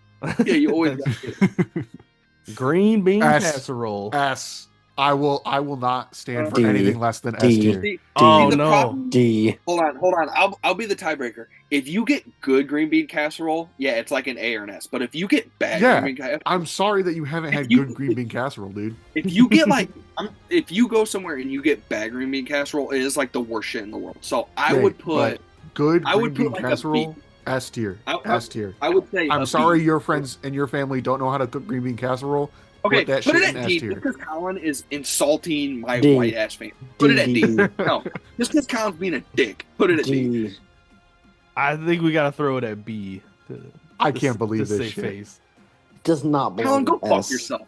always got it. green bean S. casserole. S. I will not stand for D. anything less than S D. tier. See, Oh, the no. problem- D. Hold on. I'll be the tiebreaker. If you get good green bean casserole, yeah, it's like an A or an S. But if you get bad Yeah. green bean casserole, I'm sorry that you haven't had good green bean casserole, dude. if you get like, if you go somewhere and you get bad green bean casserole, it is like the worst shit in the world. So I Great, would put, Good I green would put bean like a casserole, B. S tier. I- S tier. I would say. I'm a sorry B. your friends and your family don't know how to cook green bean casserole. Okay, Put that put shit it in at S D tier. because Colin is insulting my D. white ass fan. Put it at D. D. No, just because Colin's being a dick. Put it at D. D. I think we gotta throw it at B. I can't believe to this save shit. face. Does not Colin, belong go in fuck S. yourself.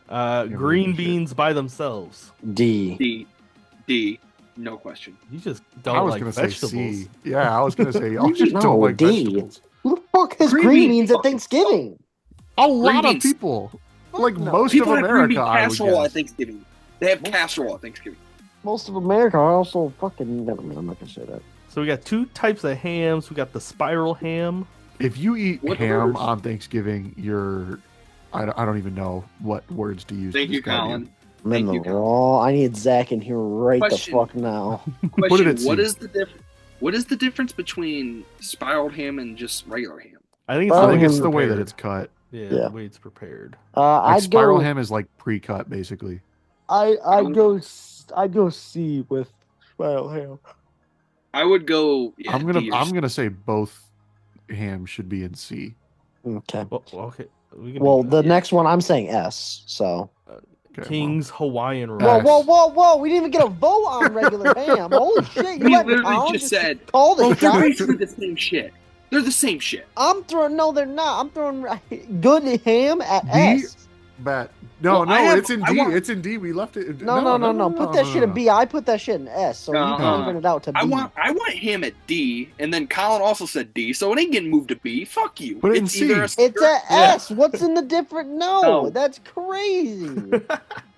Green believe this shit. beans by themselves. D. D. No question. You just I don't was like gonna vegetables. say C. Yeah, I was gonna say y'all just No, don't like D. vegetables. Who the fuck has Green green beans beans at fucking Thanksgiving? A lot of beans. people, like No. most People of have green bean America, I would casserole at guess. Thanksgiving. They have casserole at Thanksgiving. Most of America are also fucking. Never mind. I'm not gonna say that. So we got two types of hams. We got the spiral ham. If you eat What ham words? on Thanksgiving, I don't even know what words to use. Thank to you, describe Colin. I'm in Thank the you, Colin. wrong. I need Zach in here right Question. the fuck now. Put it Question: at C. What is the difference between spiraled ham and just regular ham? I think it's, I Spiral think ham it's the way that prepared. it's cut. Yeah, Yeah. the way it's prepared. Like I'd spiral go. ham is like pre-cut, basically. I'd go C with spiral ham. I would go. Yeah, I'm D or gonna C. say both ham should be in C. Okay. Well, okay. We can Well, do the that. next one I'm saying S. So. Okay, King's Hawaiian roll. Whoa, S. whoa, whoa, whoa! We didn't even get a vote on regular ham. Holy shit! You We let literally Colin just said, call the "Oh, they're shots. basically the same shit. They're the same shit." I'm throwing. No, they're not. I'm throwing good ham at D? S. But no, Well, I have- it's in I D. want- It's in D. We left it. No. Put that shit in B. I put that shit in S. So you Uh-uh. can even it out to B. I want ham at D, and then Colin also said D, so it ain't getting moved to B. Fuck you. Put it in It's C. either a It's at Yeah. S. What's in the different? No, No. that's crazy.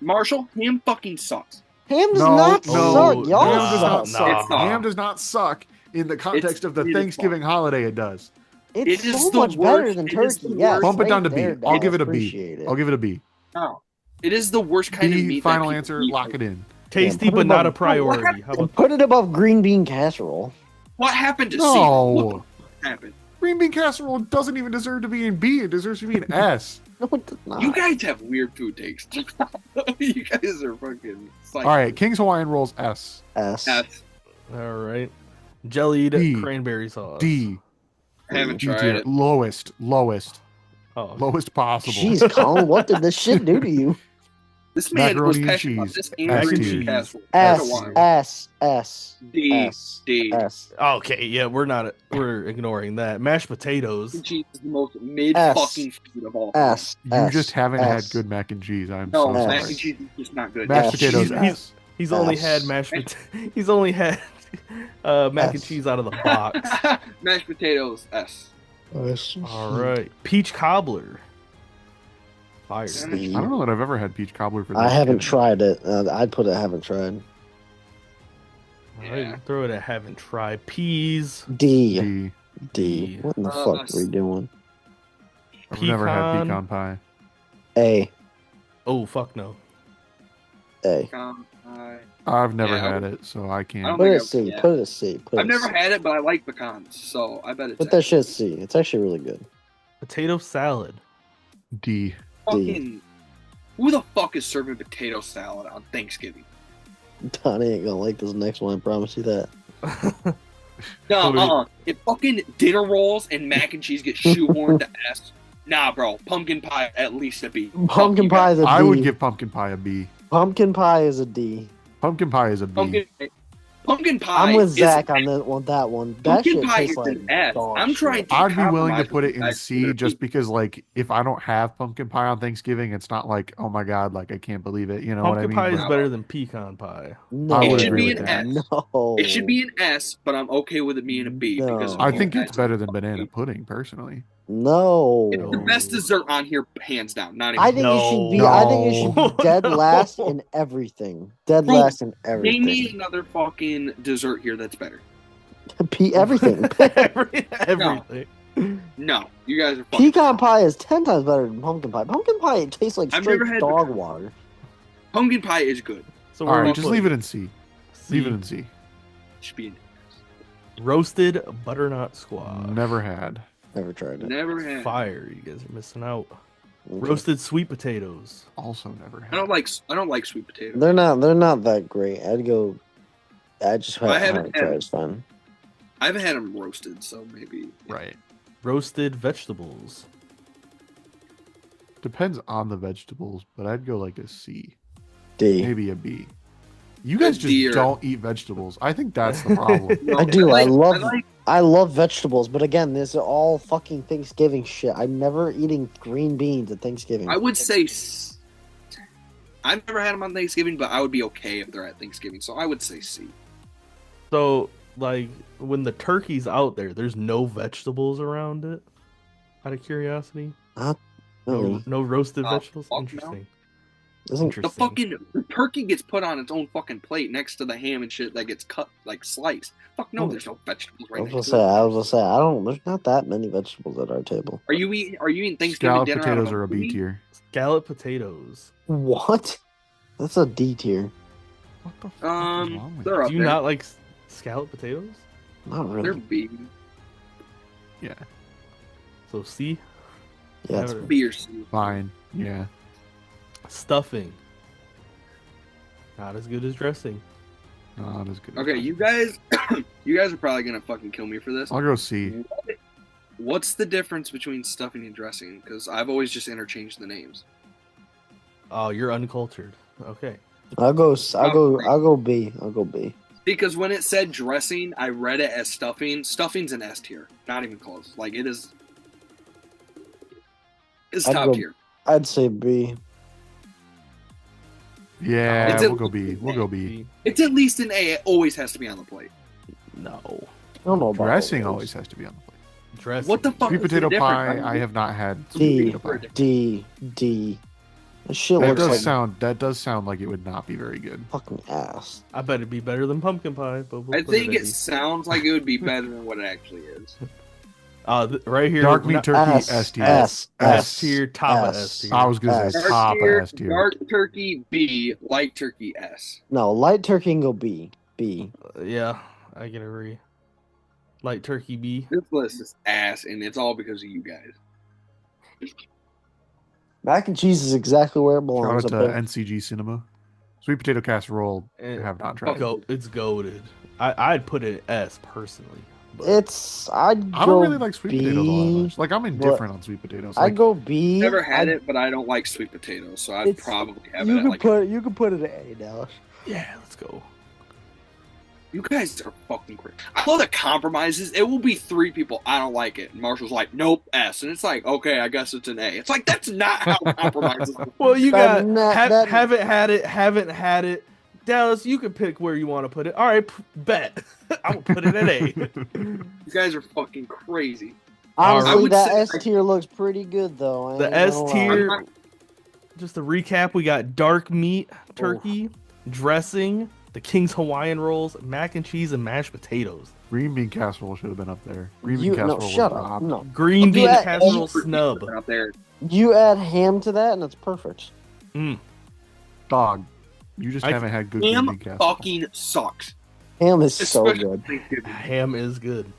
Marshall. Ham fucking sucks. Ham does No, not no, suck. Y'all ham does not suck. suck. It's not. Ham does not suck in the context of the beautiful. Thanksgiving holiday. It does. It's It is so the much better worst- than it is turkey. the Yes, worst- Bump it right down to B. there, I'll Dad. give it a B. Appreciate it. I'll give it a B. No, it is the worst kind of B. meat. Final that people answer. eat. Lock it in. Tasty, Yeah, put but it not a above- priority. How about Put it above green bean casserole. What happened to C? No. What the fuck happened? Green bean casserole doesn't even deserve to be in B. It deserves to be in S. No, it does not. You guys have weird food takes. You guys are fucking. All right, King's Hawaiian rolls S. S. That's, all right? Jellied D. cranberry sauce. D. haven't D tried tier. it. Lowest Oh, lowest possible. Jeez, Colin, what did this shit do to you? This man was Macaroni and passionate about cheese. this Mac and green cheese. casserole. S. That's why. S. D. S. D. S. okay. Yeah, we're ignoring that. Mashed potatoes. Mac and cheese is the most mid S. fucking food of all. time. S. You S, just haven't S. had good mac and cheese. I'm No, so mac sorry. and cheese is just not good. Mashed S. potatoes He's- S. He's only S. had He's only had mac and S. cheese out of the box. Mashed potatoes. S. S. All right, peach cobbler. Fire. C. I don't know that I've ever had peach cobbler for. I haven't Thanksgiving. tried it. I'd put it haven't tried. All right, throw it at haven't tried. Peas. D. D. D. What in the fuck are we doing? I've never had Pecan. pecan pie. A. Oh fuck no. A. I've never Yeah, I had it, so I I can't. don't Put it think at C. yeah. Put it at C. Put it I've at never C. had it, but I like pecans, so I bet it's Put that shit at C. It's actually really good. Potato salad. D. fucking Who the fuck is serving potato salad on Thanksgiving? Donnie ain't gonna like this next one. I promise you that. No, if fucking dinner rolls and mac and cheese get shoehorned to S, nah, bro. Pumpkin pie at least a B. Pumpkin pie is a D. I would give pumpkin pie a B. Pumpkin pie is a D. Pumpkin pie is a B. Pumpkin pie. I'm with is Zach on that one. That one. That Pumpkin shit pie tastes is like an S. dog I'm trying shit. to. I'd be willing to compromise put it with in you C guys. just because, like, if I don't have pumpkin pie on Thanksgiving, it's not like, oh my god, like I can't believe it. You know what I Pumpkin mean? pie is But better than pecan pie. No, I would It should agree be with an that. S. No. It should be an S, but I'm okay with it being a B because of No. I you think guys. it's better than banana pudding, personally. No. It's the best dessert on here, hands down. Not even. I think it should be. No. I think it should be dead No. last in everything. Dead Bro, last in Name me everything. another fucking dessert here that's better. Everything. Everything. No, you guys are fucking. Pecan pie is 10 times better than pumpkin pie. Pumpkin pie it tastes like I've straight never had dog water. Pumpkin pie is good. So All we're right, just leave it in C. Leave it in C. It should be an Roasted butternut squash. Never had. Never tried it. never had. Fire. You guys are missing out. Okay. Roasted sweet potatoes. Also never had. I don't like sweet potatoes. They're not that great. I just I haven't haven't tried. had- It's fun. I haven't had them roasted, so maybe. Right. Roasted vegetables. Depends on the vegetables, but I'd go like a C. D. Maybe a B. You guys just D or- don't eat vegetables. I think that's the problem. No, I do. like- I love vegetables, but again, this is all fucking Thanksgiving shit. I'm never eating green beans at Thanksgiving. I would say. I've never had them on Thanksgiving, but I would be okay if they're at Thanksgiving, so I would say C. So, like, when the turkey's out there, there's no vegetables around it? Out of curiosity? Really? No roasted Oh, vegetables? fuck no. Interesting. Isn't The fucking turkey gets put on its own fucking plate next to the ham and shit that gets cut like sliced. Fuck no, there's no vegetables right next to it. I was gonna say, I don't. There's not that many vegetables at our table. Are you eating Thanksgiving Scalloped dinner? potatoes out of are a B movie? tier. Scallop potatoes. What? That's a D tier. What the fuck is wrong with They're you? up Do you there. not like scallop potatoes? Not They're really. B. Yeah, So C. Yeah, it's, B or C. fine. Yeah. Stuffing. Not as good as dressing. Not as good. as Okay, that. you guys, you guys are probably gonna fucking kill me for this. I'll go C. What's the difference between stuffing and dressing? Because I've always just interchanged the names. Oh, you're uncultured. Okay. I'll go B. I'll go B. Because when it said dressing, I read it as stuffing. Stuffing's an S tier, not even close. Like it is. It's I'd top go- tier. I'd say B. Yeah, It's we'll a- go B. We'll go B. It's at least an A. It always has to be on the plate. No. I don't know about Dressing all always has to be on the plate. Dressing. What the fuck? Sweet is the potato difference? pie, I have not had sweet D. potato pie. D. That shit That looks like does sound like it would not be very good. fucking ass. I bet it'd be better than pumpkin pie, but we'll I put think it it sounds like it would be better than what it actually is. right here. Dark meat not- turkey, S, S tier. S, S tier, top of S. S tier. I was gonna S. say top of S tier. Dark turkey B, light turkey S. No, light turkey can go B. B. Yeah, I can agree. Light turkey B. This list is ass, and it's all because of you guys. Mac and cheese is exactly where it Shout belongs. out up to there. NCG Cinema. Sweet potato casserole. I And have not tried. it's goated. I'd put it S personally. But I'd I go don't really like sweet B. potatoes all that much. Like I'm indifferent on sweet potatoes. I'd Like, go B. Never had I'd- it, but I don't like sweet potatoes, so I'd It's- probably have You it at could like. you could put it at A, Dallas. yeah, let's go. You guys are fucking crazy. I love the compromises. It will be 3 people. I don't like it. And Marshall's like, nope, S. And it's like, okay, I guess it's an A. It's like, that's not how compromises work. Well, you That- got that- haven't had it. Dallas, you can pick where you want to put it. All right, bet. I will put it at A. You guys are fucking crazy. I Honestly, would that say- S tier looks pretty good though. I The ain't S gonna lie. tier. Just to recap, we got dark meat turkey, dressing, the King's Hawaiian rolls, mac and cheese, and mashed potatoes. green bean casserole should have been up there. Green bean You casserole. no, was shut up. robbed. No, Green You bean add- casserole snub. Out there. you add ham to that, and it's perfect. Dog. You just I- haven't had good green Ham bean casserole. fucking sucks. Ham is so Especially good. Thanksgiving. Ham is good.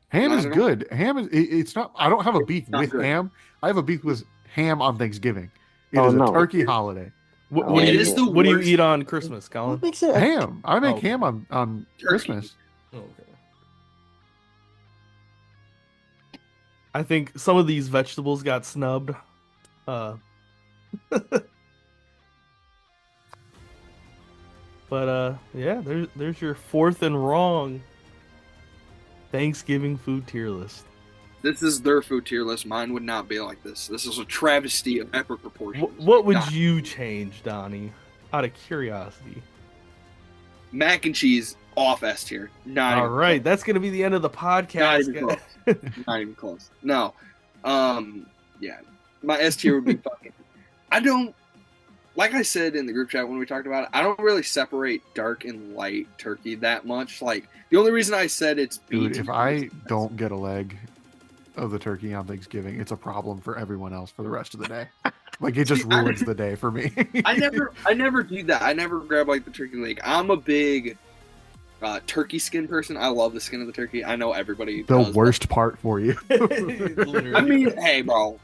Ham Not is at all. good. Ham is. It's not. I don't have a beef not with good. ham. I have a beef with ham on Thanksgiving. It Oh, is a no. turkey holiday. What, Oh, what do it you is the what do you worst. eat on Christmas, Colin? What makes it a Ham. I make Oh. ham on Turkey. Christmas. Okay. I think some of these vegetables got snubbed. But yeah, there's your fourth and wrong Thanksgiving food tier list. This is their food tier list. Mine would not be like this. This is a travesty of epic proportions. What would Nah. you change, Donnie? Out of curiosity. Mac and cheese off S tier. Not All even right, that's gonna be the end of the Not podcast. even guys. close. Not even close. No. Yeah. My S tier would be fucking. I don't. Like I said in the group chat when we talked about it, I don't really separate dark and light turkey that much. Like, the only reason I said it's B Dude, tier if I is- don't get a leg of the turkey on Thanksgiving, it's a problem for everyone else for the rest of the day. Like, it just See, I- ruins the day for me. I never do that. I never grab like the turkey leg. I'm a big turkey skin person. I love the skin of the turkey. I know everybody The does, worst part for you. Literally. I mean, hey, bro.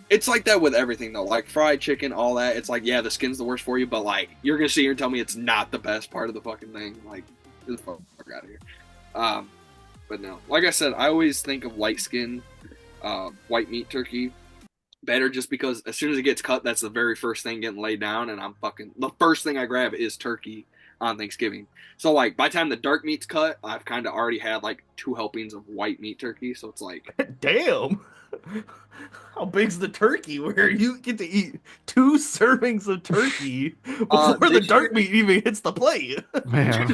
It's like that with everything though. Like fried chicken, all that. It's like, yeah, the skin's the worst for you, but like you're gonna sit here and tell me it's not the best part of the fucking thing. Like, get the fuck out of here. But no, like I said, I always think of light skin, white meat turkey better, just because as soon as it gets cut, that's the very first thing getting laid down, and the first thing I grab is turkey on Thanksgiving. So like by the time the dark meat's cut, I've kind of already had like 2 helpings of white meat turkey. So it's like, Damn. How big's the turkey where you get to eat 2 servings of turkey before the this dark year- meat even hits the plate? Man,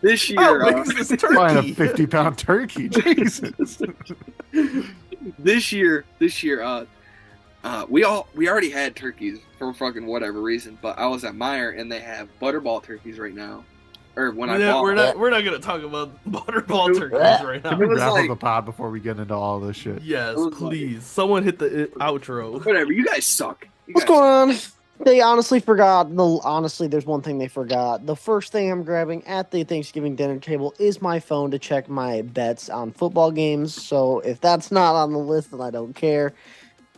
this How year, big is this buying a turkey? 50-pound turkey. Jesus. this year, we already had turkeys for fucking whatever reason, but I was at Meyer and they have butterball turkeys right now. Or when I bought, We're not gonna talk about butterball turkeys right Can now. we It was wrap like- up the pod before we get into all this shit? Yes, It was please. Someone hit the outro. whatever. You guys suck. You What's guys going on? They honestly forgot. Honestly, there's one thing they forgot. The first thing I'm grabbing at the Thanksgiving dinner table is my phone to check my bets on football games. So if that's not on the list, then I don't care.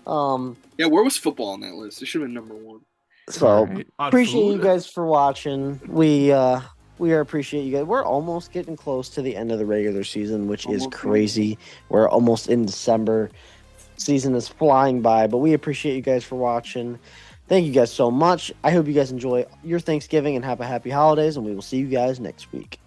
Yeah, where was football on that list? It should have been number 1. So Alright. On appreciate food? you guys for watching. We appreciate you guys. We're almost getting close to the end of the regular season, which is Almost. crazy. We're almost in December. Season is flying by, but we appreciate you guys for watching. Thank you guys so much. I hope you guys enjoy your Thanksgiving and have a happy holidays, and we will see you guys next week.